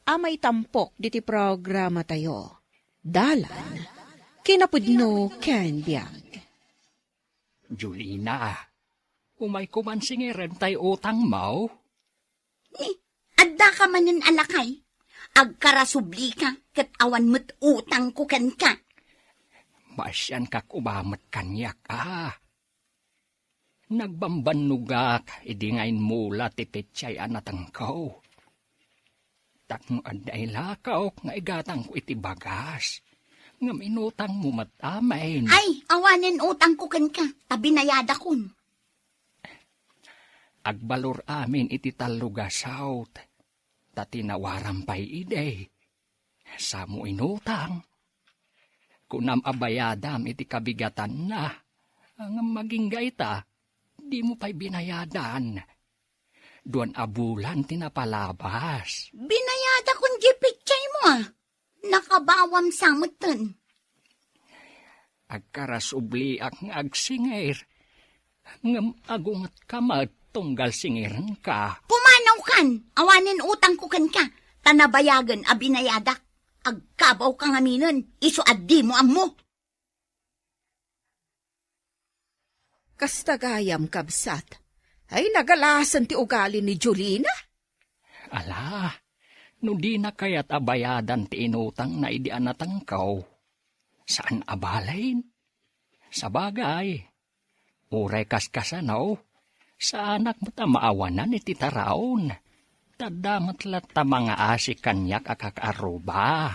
amay tampok diti programa tayo. Dalan, kinapudno ken biag.
Julina, umay kumansingiran tayo utang mau?
Adda ka manen alakay. Agkarasubli ka, kat awan mo't utang ko kan ka.
Masyan kak umamat kanyak, Nagbambanugak, idi ngayon mula ti petsay anatangkaw. Takno aday lakaw, nga igatang ko iti bagas. Nga minutang mo matamain.
Ay, awanin utang ko kan ka, tabinayada kun.
Agbalor amin iti talugasaut. Tatinawaran pa'y ide. Samo inutang. Kunam abayadam iti kabigatan na. Ang maging gaita, di mo pa'y binayadan. Duan abulan tinapalabas.
Binayada kun gipichay mo Nakabawam samutan.
Agkarasubli ang agsingir. Ngam agungat kamat tunggal singiran ka.
Pumanaw kan, awanin utang ko kan ka. Tanabayagan abinayadak. Agkabaw kang aminan, iso addi mo ammo.
Kastagayam kabsat, ay nagalasan ti ugali ni Julina?
Ala, no di na kaya't abayadan ti inutang na idian natangkaw. Saan abalain? Sa bagay. Uray kaskasanaw. Sa anak mo ta maawanan iti taraon. Tadamat lata mga asi kanyak akakaruba.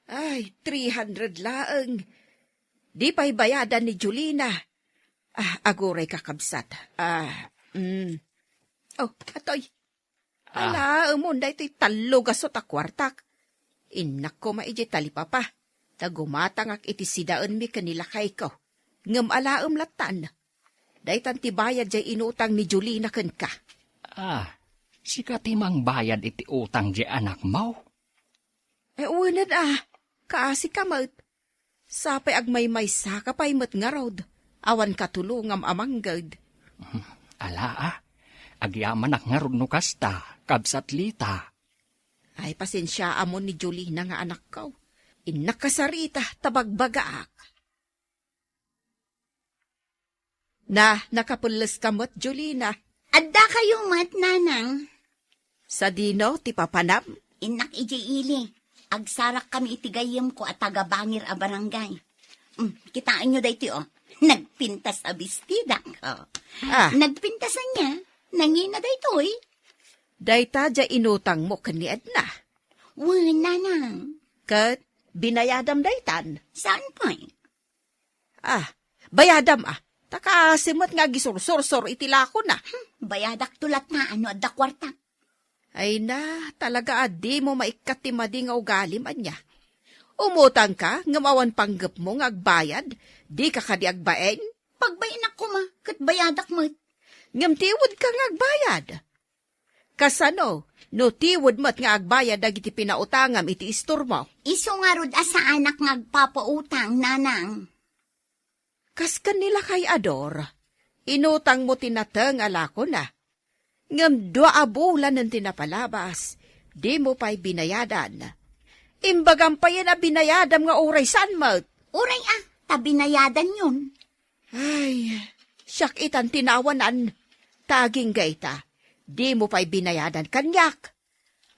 Ay, 300 laeng. Di pa'y bayadan ni Julina. Aguray kakabsat. Oh, atoy. Ala, umunda ito'y talo gasot a kwartak. Inak ko maiji talipapa. Tagumatang ak iti sidaan mi kanila kay ko. Ngam alaam latan. Daytan ti bayad jay inutang ni Julina ken ka.
Sika timang bayad iti utang di anak mo.
Unad kaasi ka maut. Sapay agmay-may sa kapay mat nga rod. Awan katulungam amanggad.
Ala agyaman ak nga rudno kasta, kabsat lita.
Ay pasensya amon ni Julina nga anak ko. Inakasarita tabagbagaak. Nakapulas kamot, Julina.
Adda kayo mat, nanang.
Sa dino, ti papanam.
Inak iji ili. Agsarak kami itigayam ko at tagabangir a barangay. Kitaan nyo dayti Nagpintas a bestida ko. Nagpintasan niya. Nangina daytoy.
Dayta ja inutang mo kani Edna.
Wan, nanang.
Kat binayadam daytan.
Saan po?
Bayadam Taka simot nga gisursor itilako na.
Bayadak tulat na adda kwarta.
Ay na, talaga di mo maikatimadi nga ugalim anya. Umutang ka, ngamawan panggap mo nga agbayad, di ka kadi agbaeng.
Pagbayin ako kat bayadak mo.
Ngamtiwod ka nga agbayad. Kasano, no tiwod mo't nga agbayad dagiti pinautangam iti istor mo.
Iso nga rod asa anak nga agpapautang, nanang.
Kas kanila kay Ador, inutang mo tinatang alako na. Ngam 2 bulan ng tinapalabas, di mo pa'y binayadan. Imbagam pa yan binayadam nga oray saan mo.
Oray tabinayadan yun.
Ay, siyak itan tinawanan. Taging gaita, di mo pa'y binayadan kanyak.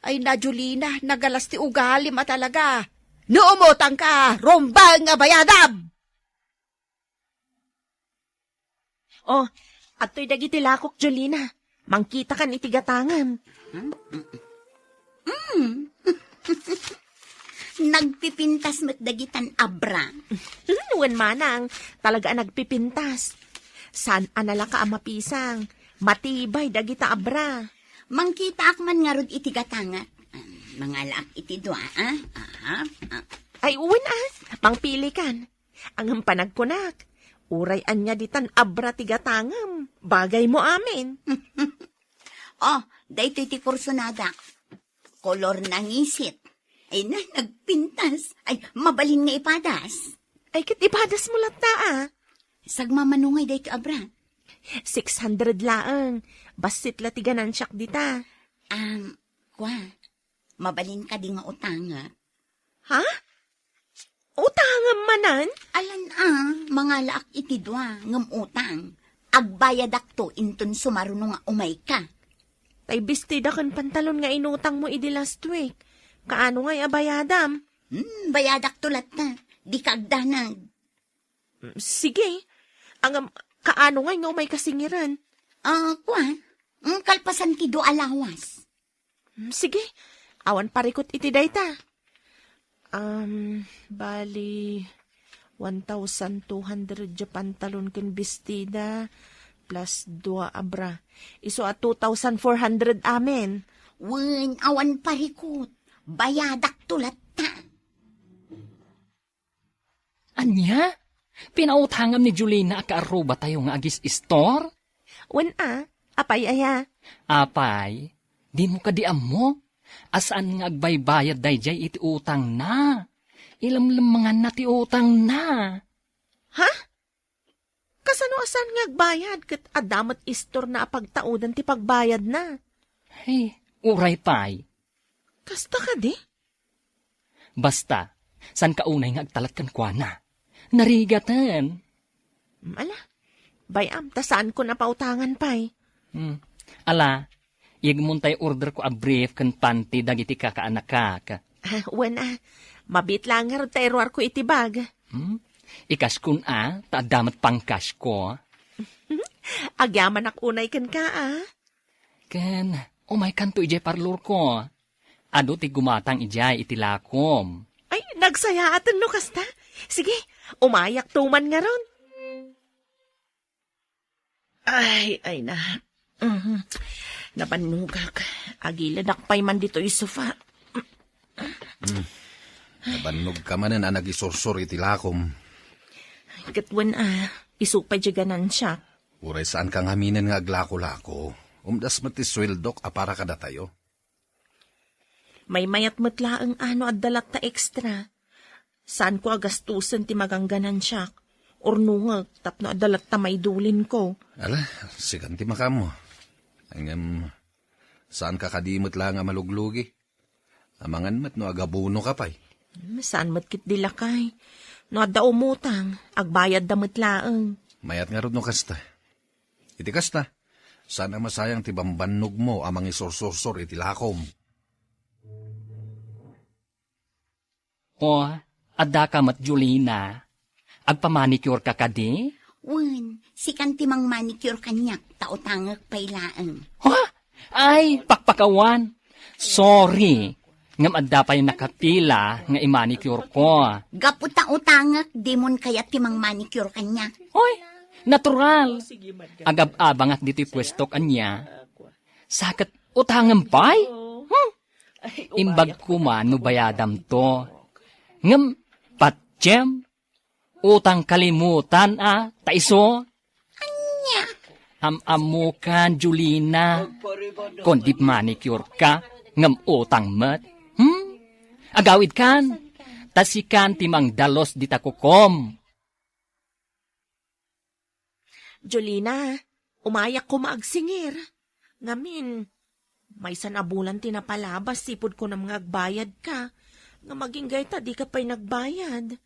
Ay na Julina, nagalas ti ugalim talaga. Nuumutang ka, rombang nga bayadam!
Oh, ato'y dagiti lakok, Jolina. Mangkita kan itigatangan.
Nagpipintas mo't dagitan abra.
Wen manang, talaga nagpipintas. San anala ka mapisang? Matibay dagita abra.
Mangkita ak man nga rod itigatanga. Mga laak iti dua,
Ay uwin mangpili kan. Ang panagpunak. Uray anya ditan abra tigatangam. Bagay mo amin.
Daytoy ti kursunada. Kolor ng isit. Ay na, nagpintas. Ay, mabalin nga ipadas.
Ay kit ipadas mo lata
Sagmamanungay dayto abra.
600 laang. Basit latiganan siyak dita.
Mabalin ka di nga utanga.
Ha? Utangam manan?
Alan mga laak iti dua, ngam utang. Agbayadak to, intun sumaruno nga umay ka.
Tay bestida kan pantalon nga inutang mo idi last week. Kaano nga'y abayadam?
Bayadak tulat na. Di ka agdanag.
Sige. Kaano nga'y nga umay kasingiran?
Kalpasan ti do alawas.
Sige. Awan parikot iti dayta. Bali, 1,200 ja pantalon ken bestida, plus 2 abra. Iso at 2,400 amen.
Wen, awan parikot. Bayadak tulat ta.
Anya? Pinautangam ni Julina akaaruba tayo nga agis store?
Wen apay aya.
Apay, di mo kadiam mo? Asaan nga agbaybayad dayjay iti utang na? Ilamlamangan na ti utang na.
Ha? Kasano asan nga agbayad ket adamat istor na apagtaudan ti pagbayad na?
Hey, uray pay.
Kasta ka di?
Basta, san ka unay nga agtalat kan kwa na? Narigatan.
Ala, bayam, tasaan ko na pautangan pay.
Ala, igmuntay order ko a brief kan panty dagiti kakaanakak.
Wen mabit lang nga ron tayo ko itibag.
Ikas kun taadamat pang cash ko.
Agyaman ak unay kan ka
Ken, umay kanto ijay parlor ko. Ado ti gumatang ijay itilakom.
Ay, nagsaya atan no kasta. Sige, umayak tuman nga ron. Ay na. Nabanugak. Agiladak pa'y man dito sofa.
Nabanog ka man na nagisursur iti lakom.
Katwan isupay ganan siya.
Uray saan kang haminan nga aglako-lako. Umdas mati sweldok apara kada tayo.
May mayat matlaang ano at dalat ta ekstra. Saan ko agastusan ti magangganan siya? Ornungag tapno at dalat ta may dulin ko.
Ala, sikan ti makamo. Hanggang saan ka kadimot lang nga maluglugi? Amangan mat no agabuno ka pa'y.
Saan matkit dilakay? No adda umutang, agbayad da matlaang.
Mayat nga rod no kasta. Iti kasta, sana masayang ti bambannog mo amang isorsorsor iti lakom.
O, adda ka mat Julina. Agpamanicure ka kadi?
Wen, si kantimang manicure kanyak, taotangak pailaan.
Ha? Ay, pakpakawan. Sorry. Ngam adda pa yung nakapila nga i-manicure ko.
Gaputa utangak, dimon kaya timang manicure kanya.
Hoy, natural. Agab-abang at dito'y pwesto kanya. Sakat utangam pa'y? Imbag ko man no bayadam to. Ngam patjem. Utang kalimutan taiso.
Anya?
Am-amukan, Julina. Kondip manicure ka, ngam utang mat. Agawid kan. Tasikan timang dalos di takukom.
Jolina, umayak ko maagsingir. Ngamin, may sanabulan tinapalabas, sipod ko na mga agbayad ka. Nga maging gayta, di ka pa'y nagbayad.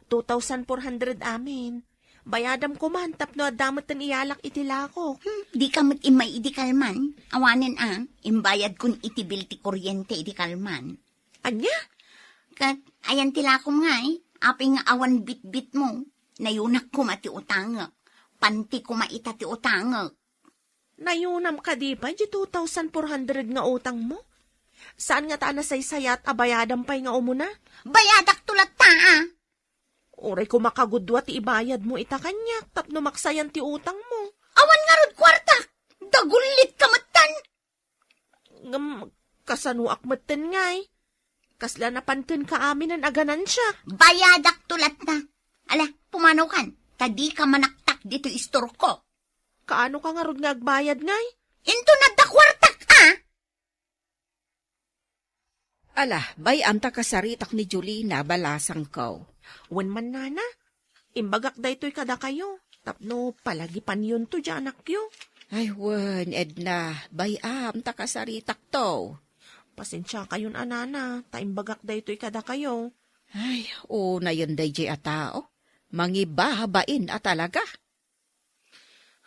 2,400 amin. Bayadam ko man, tapno adamot ang iyalak itilako.
Di ka mat imay idi kalman. Awanin imbayad kun itibil ti kuryente idi kalman.
Anya?
Kat, ayan tilakom nga aping nga awan bit-bit mo. Nayunak ko mati utangak. Panti ko maita ti utangak.
Nayunam ka di ba, di 2,400 nga utang mo? Saan nga ta nasaysayat abayadam pa'y nga umuna?
Bayadak tulat ta
Oray ko makagudwa ti ibayad mo ita kanyak, tapno maksayan ti utang mo.
Awan nga rod kwarta. Dagulit ka matan.
Ngam, kasanuak maten ngay. Kasla napanten ka amin ang aganan siya.
Bayadak tulat na. Ala, pumanaw kan. Tadi ka manaktak dito istor ko.
Kaano ka nga rod nga agbayad ngay?
Into na da kwartak
Ala, bayam ta kasaritak ni Julina, balasang ko.
Wen man nana, imbagak da ito'y kada kayo. Tapno palagipan yun to dyan anak yo.
Ay, wen, Edna, bayam ta kasaritak to.
Pasensya kayon anana, taimbagak da ito'y kada kayo.
Ay, na yun day jay atao. Mangibahabain talaga.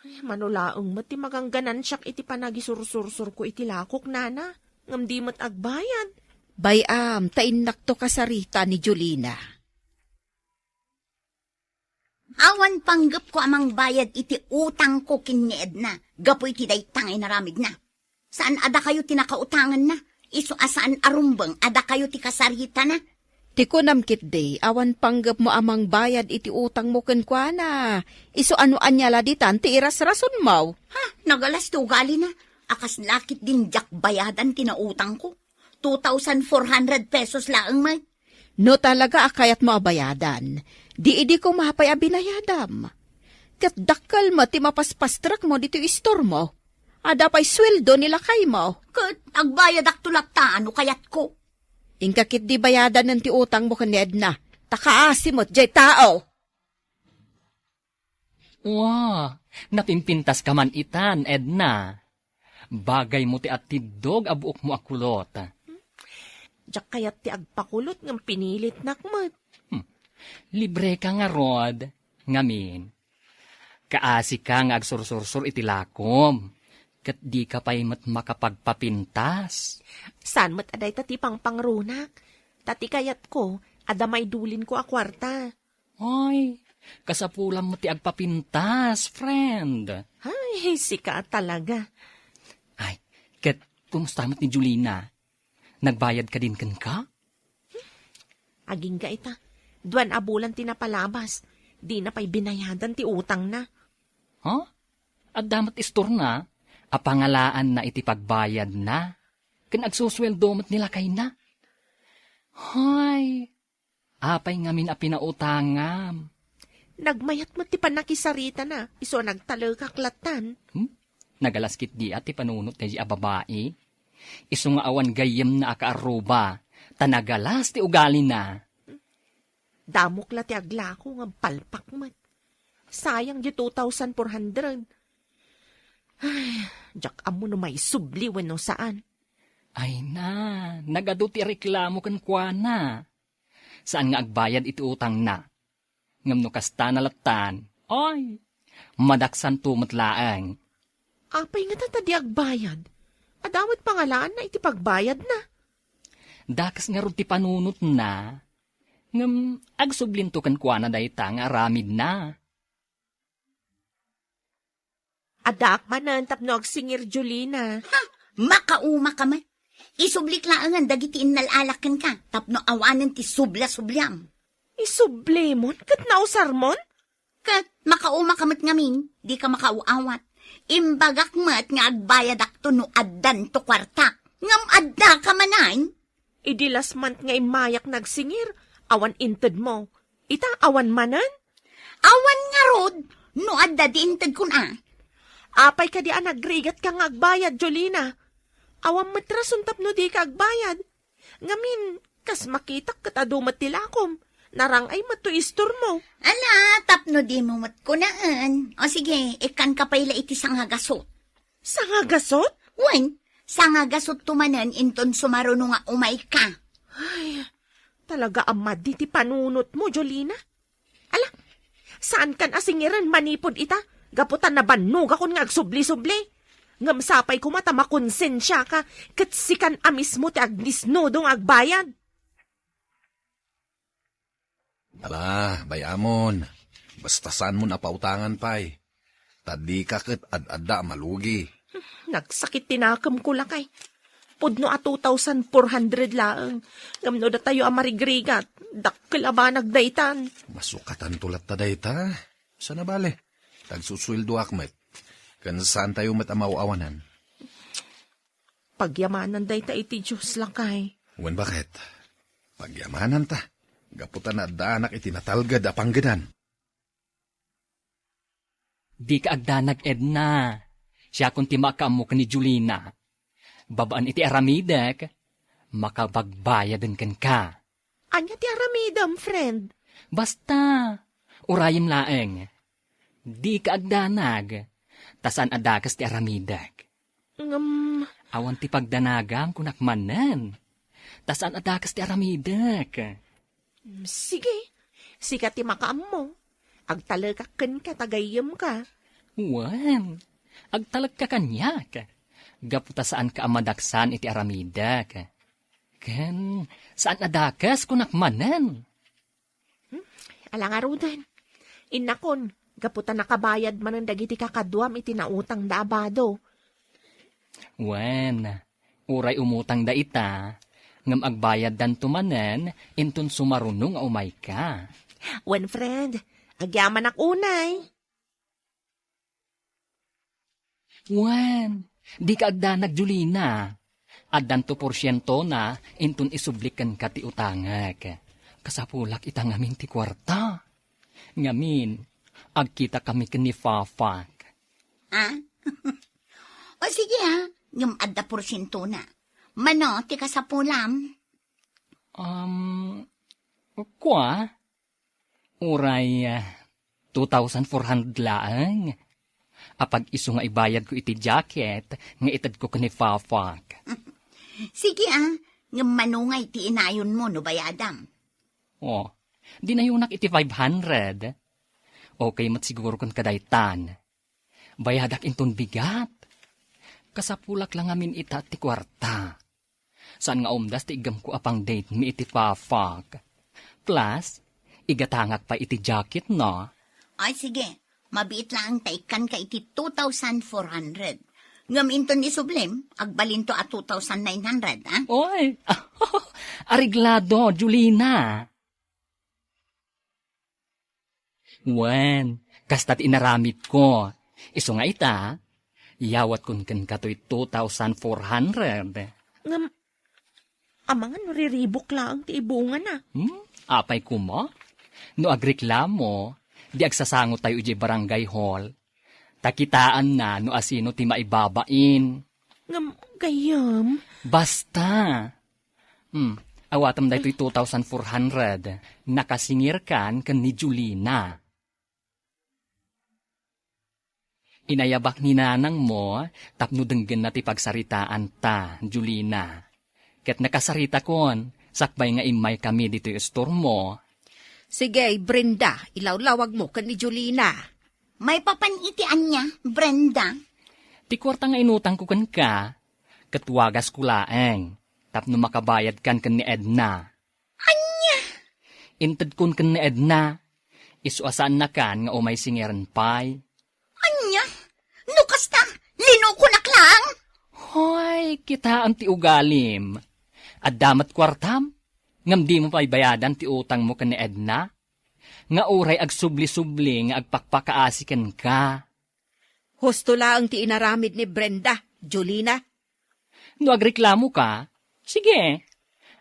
Ay, manulaang mati magangganan siyak iti panagisursur-sur ko iti lakok nana. Ngam di mat agbayad.
Bayam, tainak to kasarita ni Julina.
Awan panggap ko amang bayad iti utang ko kin ni Edna. Gapoy ti daytang inaramid na. Saan ada kayo tinakautangan na? Iso asaan arumbang ada kayo ti kasarita na?
Ti kunamkit day, awan panggap mo amang bayad iti utang mo kenkwana. Iso ano anyala ditan ti iras-rason mo.
Ha, nagalas ti ugali na. Akas lakit din jak bayadan tinautang ko. 2,400 pesos lang may.
No talaga akayat mo abayadan. Di ko mahapay abinayadam. Kat dakal mo ti mapaspastrak mo dito istor mo. Ada pa'y sweldo nila kay mo.
Kat agbayad ak tulakta ano kayat ko.
Ingkakit di bayadan ng ti utang mo kaned na. Takaasimot jay tao.
Wow, napimpintas ka man itan, Edna. Bagay mo ti atidog abuok mo akulot.
Diyak kayat ti agpakulot ng pinilit nakmat.
Libre ka nga, Rod. Ngamin. Kaasi ka nga agsursursur iti lakom. Kat di ka pa'y mat makapagpapintas.
Saan mat aday tati pang pangrunak? Tati kayat ko, adamay dulin ko a kwarta.
Ay, kasapulam mo ti agpapintas, friend.
Ay, sika talaga.
Ay, kat kumusta mat ni Julina? Nagbayad ka din kan ka?
Aging ga ita. Duwan abulan tinapalabas. Di na pa'y binayadan ti utang na.
Huh? At damat istor na, apangalaan na iti pagbayad na. Kan agsusweldo mat nila kay na. Hay, apay ngamin a pinautangam.
Nagmayat mo ti panakisarita na, iso nagtalagkaklatan.
Nagalaskit di at ti panunot na di a babae. Iso nga awan gayem na akaaruba, tanagalas ti ugali na.
Damok la ti aglako nga palpak mat. Sayang di 2,400. Ay, jak amo no may subli wenno saan.
Ay na, nagado ti reklamo kan kwa na. Saan nga agbayad iti utang na? Ngam no kasta nalatan, ay, madaksan tumatlaang.
Apay nga tata di agbayad. Adawat pangalaan na iti pagbayad na.
Dakas nga ron ti panunot na. Ngam agsublinto kan kwa na dayta nga aramid na.
Adak manantap no agsingir Jolina.
Makauma ka man. Isublik laangan dagiti inalalakan ka. Tapno awanan ti subla-sublyam.
Isublemon? Kat nausarmon?
Kat makauma ka mat ngamin, di ka makauawat. Imbagak mat nga agbayad akto no addan to kwartak. Ngam adda ka manan.
Idi last month nga imayak nagsingir. Awan inted mo. Ita awan manan?
Awan nga rod, no adda di intad kun
Apay ka di nagrigat ka nga agbayad, Jolina. Awan matrasun tapno di ka agbayad. Ngamin, kas makitak katadumat tilakom. Narang ay matuistor mo.
Ala, tapno di mo matkunaan. O sige, ikan ka pala iti sangagasot.
Sangagasot?
Wen, sangagasot tumanan inton sumaruno nga umay ka.
Ay, talaga amad di ti panunot mo, Jolina. Ala, saan kan asingiran manipod ita? Gaputan na banog akon nga agsubli-subli. Ngam sapay kumata makonsensya ka, katsikan amis mo ti agnisnodong agbayad.
Ala, bayamon. Basta saan mo napautangan pa'y. Tadi ka kat ad-adda malugi.
Nagsakit tinakam ko lakay. Pudno a 2,400 laang. Ngamno da tayo amarigrigat. Dakkel aba nagdaytan.
Masukatan tulat ta dayta. Sana bale? Tagsusweldo akmet. Kan saan tayo matamaw-awanan?
Pagyamanan dayta iti Diyos lakay.
Wen bakit? Pagyamanan ta. Gaputan na daanak itinatalgad a pangganan.
Di ka agdanag, Edna. Siya kung timakaam mo ka ni Julina. Babaan iti aramidek, makabagbayadan kan ka.
Anya ti aramidam, friend?
Basta, urayim laeng. Di ka agdanag, tasan adakas ti aramidek. Awan ti pagdanagam kunakmanan. Tasan adakas ti aramidek.
Sige, sikat ti makaam mo. Agtalagakan ka, tagayam ka.
Wan, agtalag ka kanyak. Gaputa saan ka amadaksan iti aramidak. Ken, saan adakas kunakmanan?
Alang arudan. Inakon, gaputa nakabayad man ang dagiti kakadwam iti nautang da abado.
Wen, uray umutang da ita, ngam agbayad dan tumanen, intun sumarunong umay ka.
Wen friend, agyaman ak unay.
Wen, di ka agdanag Julina. Addan to porsyento na, intun isublikan ka ti utangak. Kasapulak ita ngamin ti kwarta. Ngamin, agkita kami kani Fafak.
O sige yung adda porsyento na. Mano, ti kasapulam?
Kwa? Uray, 2,400 laang. Apag iso nga ibayad ko iti jacket, nga itad ko kani Fafak.
Sige yung manungay ti inayon mo no bayadam.
Oh, di na yunak iti 500. Okay mat siguro kung kadaytan. Bayadak inton bigat. Kasapulak lang amin ita ti kwarta. Saan nga umdas ti igam ko apang date mi iti Fafak. Plus, igatangak pa iti jacket no.
Ay sige, mabiit lang taikan ka iti 2,400. Ngam inton isublim, agbalinto at 2,900,
Oy, ariglado, Julina. Wen, kasta't inaramid ko. Iso nga ita, yawat kun kan kato'y 2,400.
Ngam, amangan riribok lang ti ibungan na.
Apay ko mo? No agreklamo, di agsasango tayo iji barangay hall. Takitaan na no asino ti maibabain.
Ngam, gayam.
Basta. Awatam da ito'y 2,400. Nakasingir kan ni Julina. Inayabak ni nanang mo, tapno denggen na ti pagsaritaan ta, Julina. Ket nakasarita kon, sakbay nga imay kami dito yung store mo.
Sige, Brenda, ilawlawag mo kan ni Julina.
May papanitian niya, Brenda.
Ti kwarta nga inutang ko kan ka, katwagas ko laeng, tapno makabayad kan ni Edna.
Anya?
Inted kun kan ni Edna, isuasaan na kan nga umay singiran pay.
Anya? Nukas ta, linukunak lang.
Hoy, kita ang ti ugalim. At damat kwartam, ngam di mo pa'y bayadan ti utang mo kan ni Edna. Nga uray agsubli-subli nga agpakpakaasikan ka.
Husto lang ti inaramid ni Brenda, Julina.
No agreklamo ka, sige,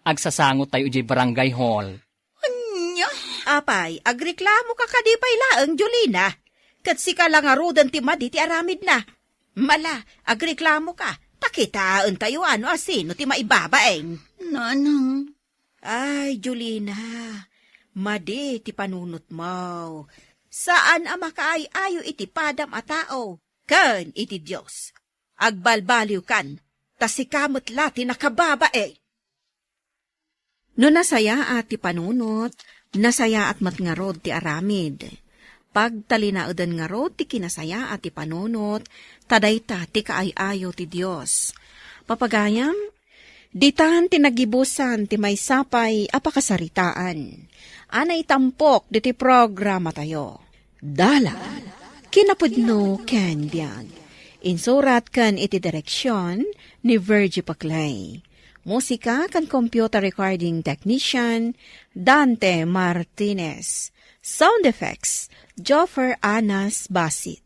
agsasangot tayo di barangay hall.
Anya?
Apay, agreklamo ka kadipay laang, Julina. Kat sika lang arudan ti madi ti aramid na. Mala, agreklamo ka. Takitaan tayo ano asino ti maibabaeng.
Nanang.
Ay, Julina, madi ti panunot mo. Saan ang makaay-ayo iti padam a tao? Kan iti Diyos. Agbalbaliw kan, tasikamot lati nakababae. No nasaya at ti panunot, nasaya at matngarod ti aramid. Pagtalinaudan nga rod ti kinasaya at ti panunot, tadayta ti kaay-ayo ti Diyos. Papagayam, ditan ti nagibusan ti may sapay apakasaritaan. Anay tampok di ti programa tayo. Dala, kinapudno ken biag. Insurat kan iti direksyon ni Virgie Paclay. Musika kan computer recording technician Dante Martinez. Sound effects, Joffer Anas Basit.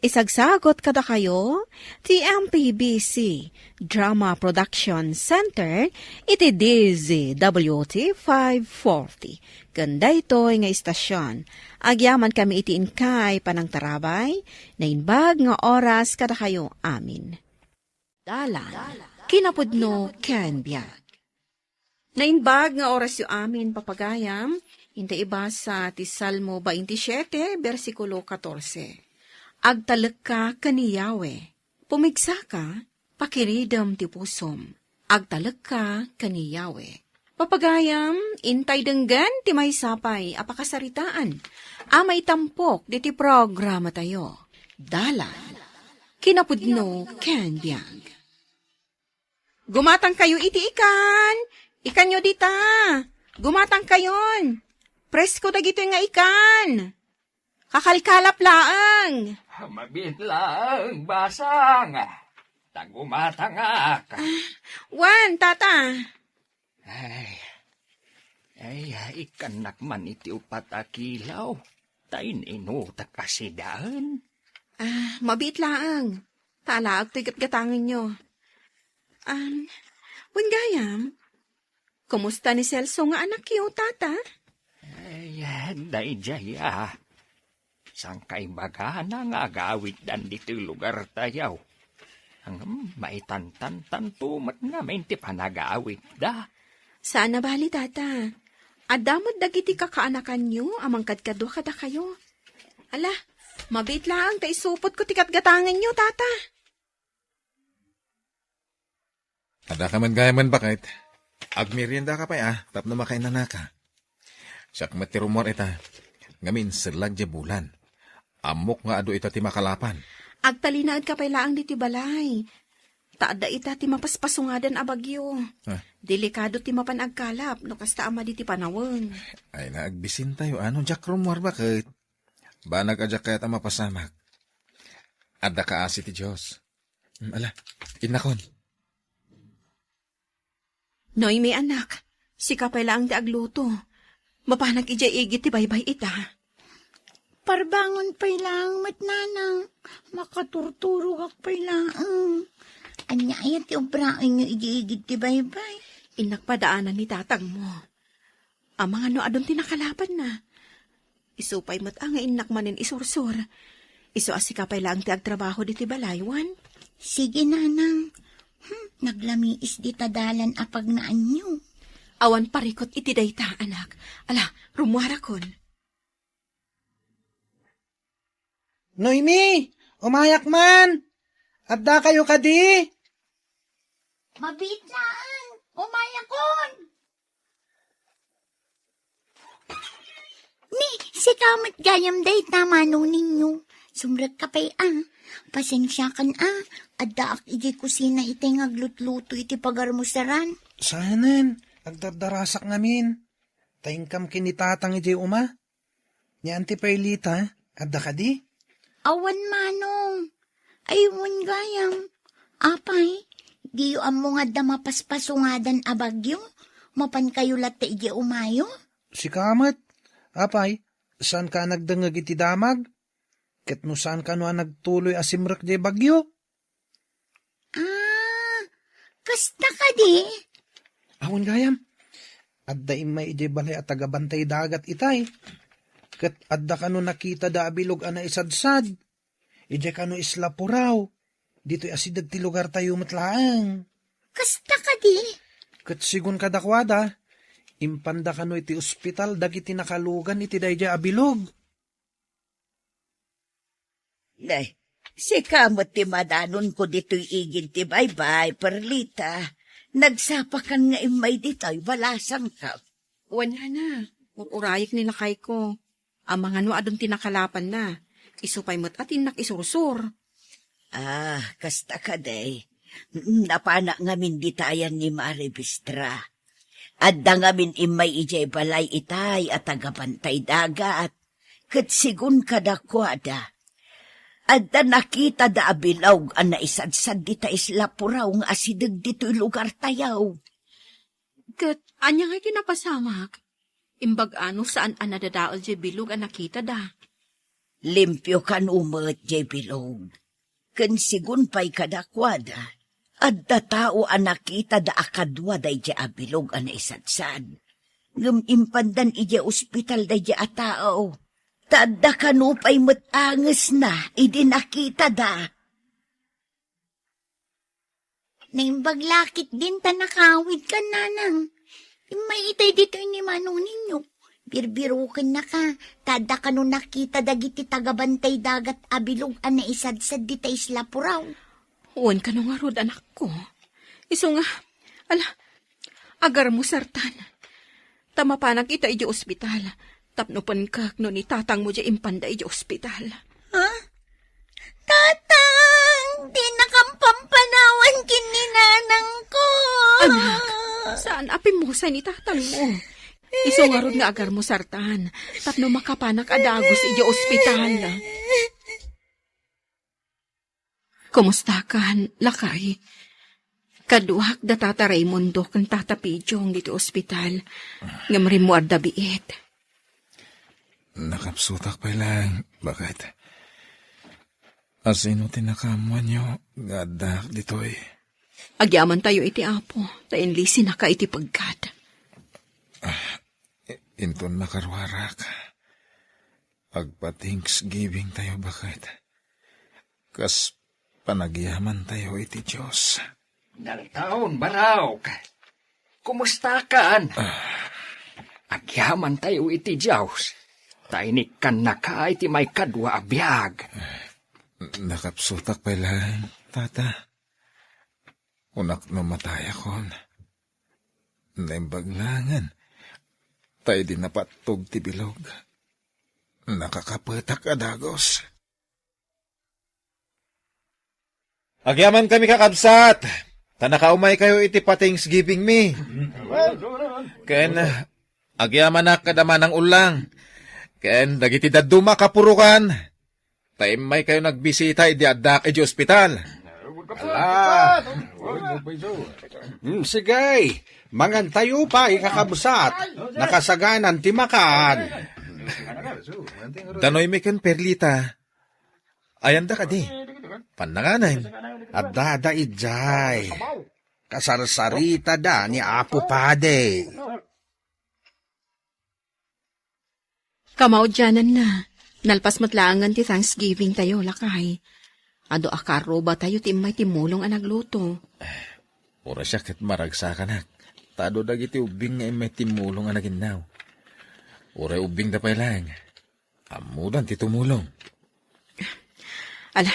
Isagsagot kada kayo, TMPBC Drama Production Center, iti DZWT 540. Ganda ito nga istasyon. Agyaman kami iti inkay panang tarabay, na inbag nga oras kada kayo amin. Dalan, kinapudno ken biag. Nainbag nga oras yu amin papagayam, hinta iba sa ti Salmo 27, versikulo 14. Agtalek ka kani Yahweh, pumigsa ka, pakiridam ti pusom. Agtalek ka kani Yahweh. Papagayam, intay denggan ti may sapay, apakasaritaan. Amay tampok di ti programa tayo. Dala, kinapudno ken biag. Gumatang kayo iti ikan! Ikan nyo dita! Gumatang kayon! Presko dagito nga ikan! Kakalkalap laang!
Mabit lang, basang. Tagumatangak.
Wan, tata!
Ay, ikanak man iti upat akilaw. Tain inutak kasidaan.
Mabit laang. Talaag to'y gatgatangin nyo. Wangayam, kumusta ni Celso nga anak yo, tata?
Ay, day jaya. Sang kaibaga na nga agawit dan dito lugar tayaw. Ang maitantan-tantumat na mainti panagawit da.
Saan na bali, tata? Adamot dagiti kakaanakan nyo, amang kadkadwa kada kayo. Ala, mabit lang, taisupot ko tikatgatangan nyo, tata.
Ada ka man gaya man bakit? Agmerienda ka pa tapno makain na ka. Siyak matirumor ita, ngamin silag di bulan. Amok nga ado ita ti makalapan.
Agtalinaad ka pa ilaang di ti balay. Taada ita ti mapaspasungadan abagyo. Delikado ti mapanagkalap, no kasta ama di ti panawang.
Ay naagbisin tayo, Jack rumor bakit? Banag ajak kaya't ang mapasamak. Ada ka asi ti Diyos. Ala, inakon.
Noy, may anak. Si kapay lang ti agluto. Mapanag ija igit ti baybay ita.
Parbangon pa'y lang, matnanang. Makaturturog ak pa'y lang. Anya ayat ti obraan nyo igigid ti baybay.
Inakpadaanan ni tatang mo. Ang mga no adon tinakalaban na. Isupay mo't ang inak manin isursur. Iso asikapay lang ti agtrabaho di ti balaywan.
Sige, nanang. Naglamiis di tadalan apag naan nyo.
Awan parikot iti dayta, anak. Ala, rumuara kon.
Noemi! Umayak man! Adda kayo kadi!
Mabitlaan! Umayakon! Ni, si kamot gayam day tamano ninyo. Sumrag ka pa'y Pasensya kan Adda ak iti kusina iti ngaglutluto iti pagarmusaran.
Sanan, agdardarasak ngamin. Taingkam kinitatang iti uma. Ni Auntie Perlita, adda kadi?
Awan manong. Aywan gayam. Apay, diyo amo nga da mapaspasungadan abagyo. Mapan kayo latte iti umayo.
Si kamat. Apay, saan ka nagdangag iti damag? Ket no saan ka no nagtuloy asimrak di bagyo?
Kasta ka di?
Awan gayam. Adda imay iti balay at tagabantay dagat itay. Ket adda ka no nakita da abilog ana isadsad. Ije ka no isla puraw. Dito'y asidag ti lugar tayo matlaang.
Kasta ka di?
Ket sigun kadakwada. Impanda ka no iti ospital dagiti nakalugan iti dayja abilog.
Day, si kamot ti madanon ko dito'y igil ti baybay, Perlita. Nagsapakan nga imay dito'y balasang ka.
Wanya na. Urayik ni nakay ko. Ang mga no adon tinakalapan na. Isupay mo't atin nakisursur.
Kasta ka day. Napana ngamin ditayan ni Maribistra. Adda ngamin imay ijay balay itay at tagapantay dagat. Kat sigun kadakwada. Adda nakita da abilaw ang naisadsad dita isla puraw nga asidag dito'y lugar tayaw.
Kat, anya nga kinapasamak. Imbag ano saan anadadaol jay bilog ang nakita da.
Limpyo kan umat jay bilog. Kan sigun pa'y kadakwada. Adda tao ang nakita da akadwa day jay abilog ang naisadsad. Ngumimpandan ija ospital day jay atao. Tadda kanupay matangas na, idi nakita da. Naimbaglakit din ta nakawid ka, nanang. May itay dito ni manong ninyo. Birbirukin na ka, tadda ka nung nakita dagiti tagabantay dagat abilog na isadsad dita isla puraw.
Uwan ka nung arod, anak ko. Iso nga, agar mo sartan. Tama pa nakita iji ospital. Tapno pan kak no ni tatang mo dya impanda iji ospital.
Ha? Tatang! Di nakampampanawan kini nanang ko.
Anak, saan apim mo sa ni tatang mo? Iso nga rod nga agar mo sartan. Tapno makapanak adagos iji ospital. Kumusta kan, lakay? Kaduhak da tata Raymundo kan tata Pidyong dito ospital. Ngamri mo arda biit.
Nakapsutak pa lang. Bakit? Asino tinakamuan nyo? Gadak dito'y.
Agyaman tayo iti apo. Tainlisi na ka iti pagkad.
Inton makarwarak. Agpa-Thanksgiving tayo bakit? Kas panagyaman tayo iti Diyos.
Daltaon, Baraw. Kumusta kan? Agyaman tayo iti Diyos. Tainik kan na ka iti may kadwa abiyag.
Nakapsutak pa lang, tata. Unak no matay akon. Naimbaglangan. Tayo din napatog ti bilog. Nakakapatak adagos. Agyaman kami kakabsat. Tanakaumay kayo iti pa-Thanksgiving me. Ken, agyaman na kadaman ng ulang. Ken, dagiti daduma kapurukan. Taimay kayo nagbisita iti adak iti ospital.
Sige, mangan tayo pa ikakabsat. Nakasaganan ti makaan.
Danoy mi ken Perlita. Ayan da ka di. Pananganan.
At dada ijay. Kasarsarita da ni Apo Pade.
Kamaudyanan na. Nalpas matlaangan ti Thanksgiving tayo, lakay. Ado akaro ba tayo timay timulong ang nagluto?
Ora siya ket maragsakan hak. Tado dagiti ubing nga may timulong ang naginaw. Ora ubing da pay lang. Amudan ti tumulong.
Ala,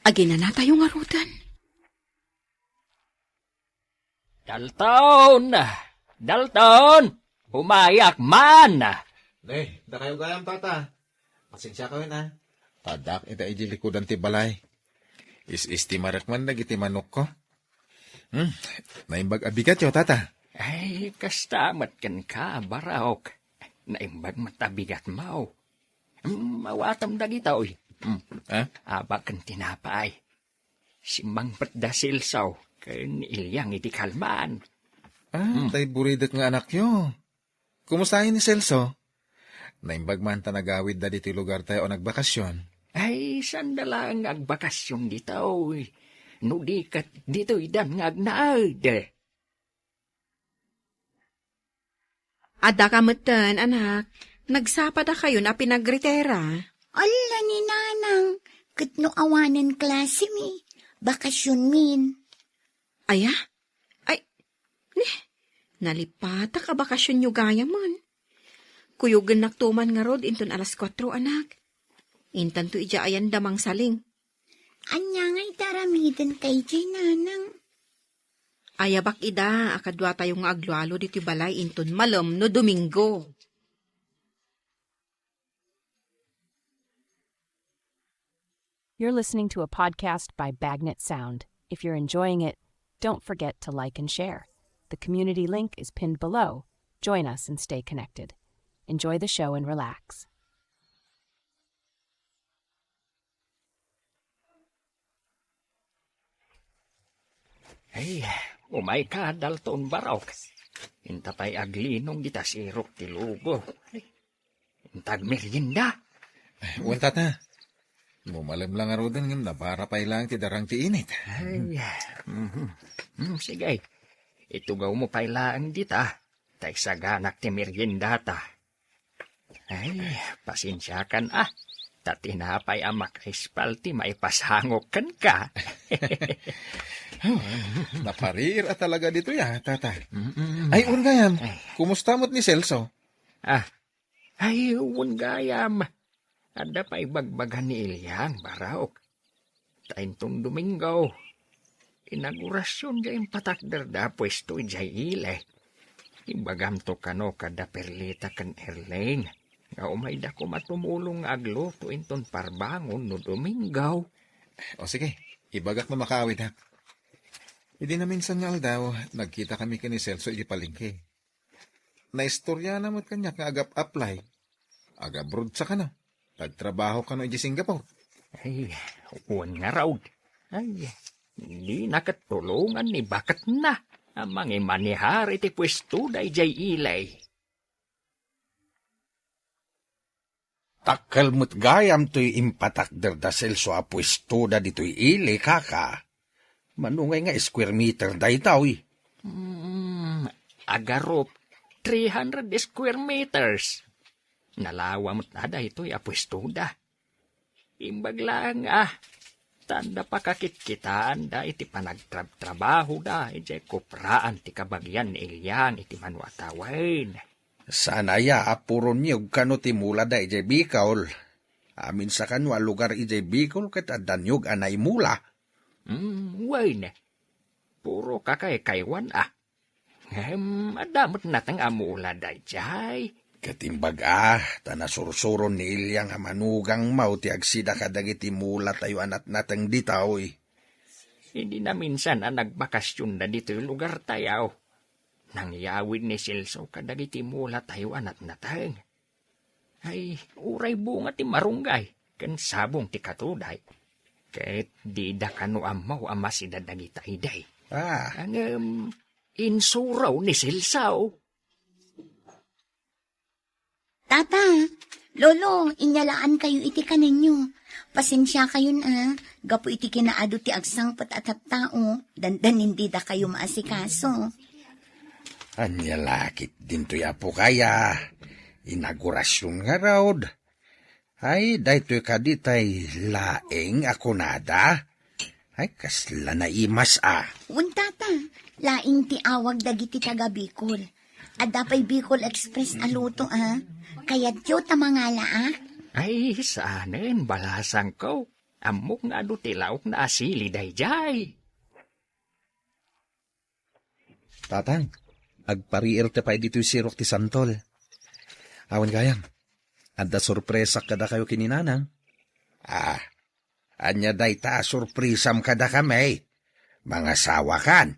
agin na tayo nga rutan.
Dalton! Dalton! Umayak man!
Da kayo gayam, tata. Pasensya ka na. Tadak, ita ijilikodan ti balay. Is ti marakman na giti manok ko. Naimbag abigat yo, tata.
Ay, kastamat kan ka, baraok. Naimbag matabigat mau. Mawatam dagita, oy. Abak kan tinapay. Simbang patdasil saw. Kan ilyang iti kalman.
Tay buridet nga anak yo. Kumustahin ni Celso? Naimbag man ta nagawid da diti lugar tayo o nagbakasyon.
Ay, sandala ang agbakasyon dito, oy. Nudikat dito idan nga agnaad.
Ada kamutan, anak. Nagsapa da kayo na pinagritera.
Ala ni nanang, katno awanan klase mi, bakasyon min.
Aya? Ay, nalipata ka bakasyon nyo gaya man. Kuyugan naktuman nga rod inton alas 4, anak. Intan to ija ayan damang saling.
Anya nga'y taramidan kay jay nanang.
Ayabak ida, akadwa tayo nga aglualo dito balay inton malam no Domingo.
You're listening to a podcast by Bagnet Sound. If you're enjoying it, don't forget to like and share. The community link is pinned below. Join us and stay connected. Enjoy the show and relax.
Ay, umay ka, Dalton Barok. Intapay aglinong dita sirok ti lugo. Intag merienda.
Wan, tata. Mumalam lang arudan ngam nabara pay lang ti darang ti init.
Ay, sige. Itugaw mo pay lang dita. Tay saganak ti merienda ta. Ay, pasensya kan Tatinapay amak ispalti maipashangok kan ka.
Naparir at talaga dito ya, tata. Ay, ungayam. Kumusta mo't ni Celso?
Ay, gayam. Ada pa ibagbaghan ni Ilyang, baraok. Taintong Domingo. Inaugurasyon dyan patakder da pwesto jay ile. Ibagam to kano kada Perlita kan Erling. Nga umay da ko matumulong aglo to inton parbangon no Domingo.
O sige, ibagak mo makawid ha. Hindi na minsan nga daw, nagkita kami kini Celso iti palengke. Naistorya na mo't kanya nga agap-apply. Agabroad sa kano. Nagtrabaho ka no iti Singapore.
Ay, uwan nga raw. Ay, hindi nakatulungan ni bakat na. Amang imanihar iti pwesto da ijay ilay.
Takal mo't gayam to'y impatakder da Celso a pwesto da dito'y ili, kaka. Manungay nga square meter da itaw eh.
Agarop, 300 square meters. Nalawa mo't na da ito'y apwesto da. Imbag lang tanda pa kakit-kitaan da iti panagtrabaho da, iti kupraan ti kabagyan ni Ilyang iti manwatawain.
Sana ya apuron niyog kano ti mula da iti Bicol. Amin sa kanwa lugar iti Bicol ket adanyog anay mula.
Wain, puro kakay-kaywan adamot natang amula da jay.
Katimbag tanasurusuron ni Ilyang manugang mau ti agsida kadagiti mula tayo anat natang ditaw eh.
Hindi na minsan nagbakasyon na dito yung lugar tayo. Nangyawid ni Celso kadagiti mula tayo anat natang. Ay, uray bunga ti marunggay, kan sabong ti katuday. Ket di da kano amaw amasida dagita iday. Ang insuraw ni Celso.
Tata, Lolo, inyalaan kayo iti kaninyo. Pasensya kayo na. Gapo iti kinaado ti agsang patatap tao. Dandan hindi da kayo maasikaso.
Anya lakit din to yapo kaya. Inaugurasyon nga raod. Ay, dahito ka ditay laeng ako nada. Ay, kasla na imas
Untata, laing ti awag dagiti taga Bicol. Adapay Bicol Express aluto Kayat yo tamangala
Ay, saanen, balasang ko. Amok nga do tilaok na asili dayjay.
Tatang, agpariir te pa dito sirok ti santol. Awan gayam, anda sorpresa kada kayo kininanang. Anya day ta sorpresam kada kami. Mga sawakan.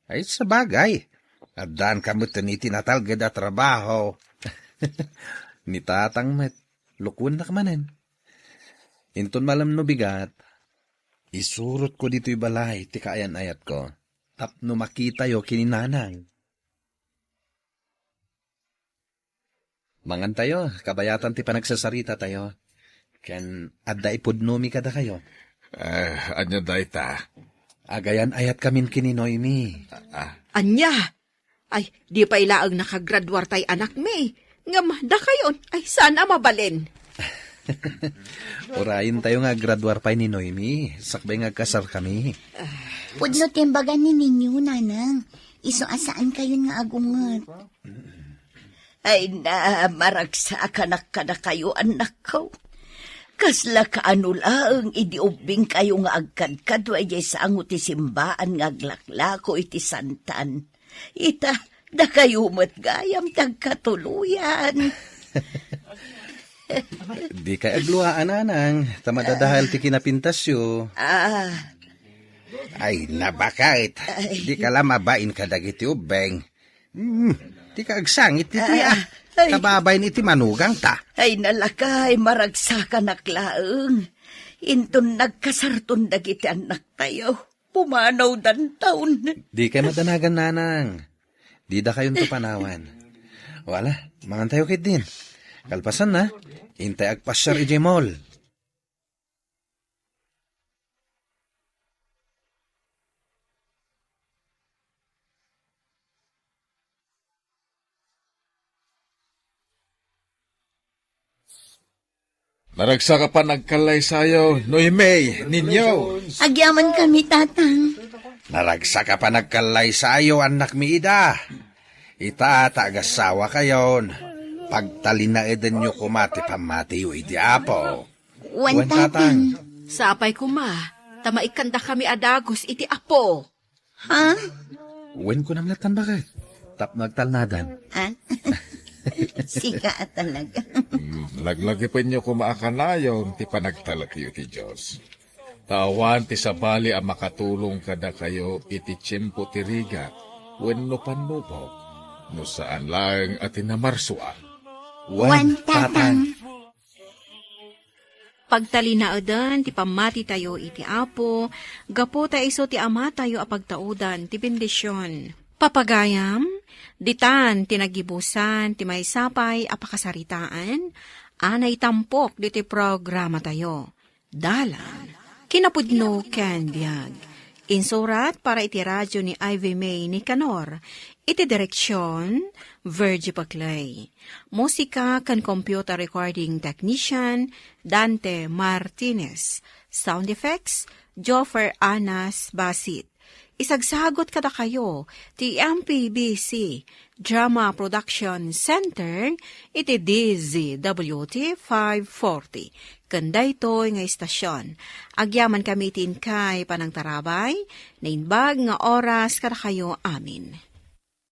Ay, sabagay. Adaan kamo tiniti natal gada trabaho. Ni tatang met, lukun na kamanen. Inton malam no bigat, isurot ko dito'y balay, ti kaayan-ayat ko. Tapno makita yo kininanang. Mangan tayo, kabayatan ti panagsasarita tayo. Ken adda ipudnomi kada kayo.
Anya day ta?
Agayan ayat kamin kininoy mi.
Anya! Ay, di pa ilaag nakagraduar tay anak mi. Ngam, da kayon. Ay, sana mabalin.
Orayin tayo nga graduar pa ni Noemi. Sakbay nga kasar kami.
Pudno timbagan ni ninyo, nanang. Iso asaan kayo nga agungot.
Ay na, maragsakan na kayo, anak ko. Kasla kaanulaang idiubing kayo nga agkadkadwa jay sa angot simbaan nga aglaklako iti santan. Ita, da kayo matgayam tagkatuluyan.
Di ka agluhaan, anang. Tamadadahal ti kinapintasyo. Ay, nabakait. Di ka lamabain ka dagiti ubeng. Di ka agsangit iti kababayin iti manugang ta.
Ay nalakay, maragsakan naklaang. Inton nagkasarton dagiti anak tayo. Pumanaw dan taon.
Di kayo madanagan, nanang. Di da kayong tupanawan. Wala, mangan tayo kit din. Kalpasan na, intay agpasyar iti mall.
Naragsa ka pa nagkalay sayo, Noemi, ninyo.
Agyaman kami, tatang.
Naragsa ka pa nagkalay sayo, anak mi ida. Ita, tagasawa kayon. Pagtalin na eden nyo kumati pamati yu iti apo.
Wan, tatang.
Sapay kuma, tamaikanda kami adagos iti apo.
Ha?
Wen ko namlatan bakit? Tap nagtalnadan.
Sika talaga.
Laglagi pa inyo kumaakanayon, ti panagtalatiyo ti Diyos. Tawan ti sabali ang makatulong kada kayo iti tiyempo ti rigat, wenno panlubog, no saan lang at inamarsuan.
Wan, tatang.
Pagtalinaadan, ti pamati tayo iti apo, gapo ta iso ti ama tayo apagtaudan, ti bendisyon. Papagayam, ditan, tinagibusan, ti may sapay, apakasaritaan, anay tampok, diti programa tayo. Dalan, kinapudno ken biag. Insurat para iti radyo ni Ivy May ni Canor. Iti direksyon, Virgie Paclay. Musika kan computer recording technician, Dante Martinez. Sound effects, Joffer Anas Basit. Isagsagot kada kayo, ti MPBC Drama Production Center, iti DZWT 540. Kanda ito nga istasyon. Agyaman kami tin kay panang tarabay, na inbag nga oras kada kayo amin.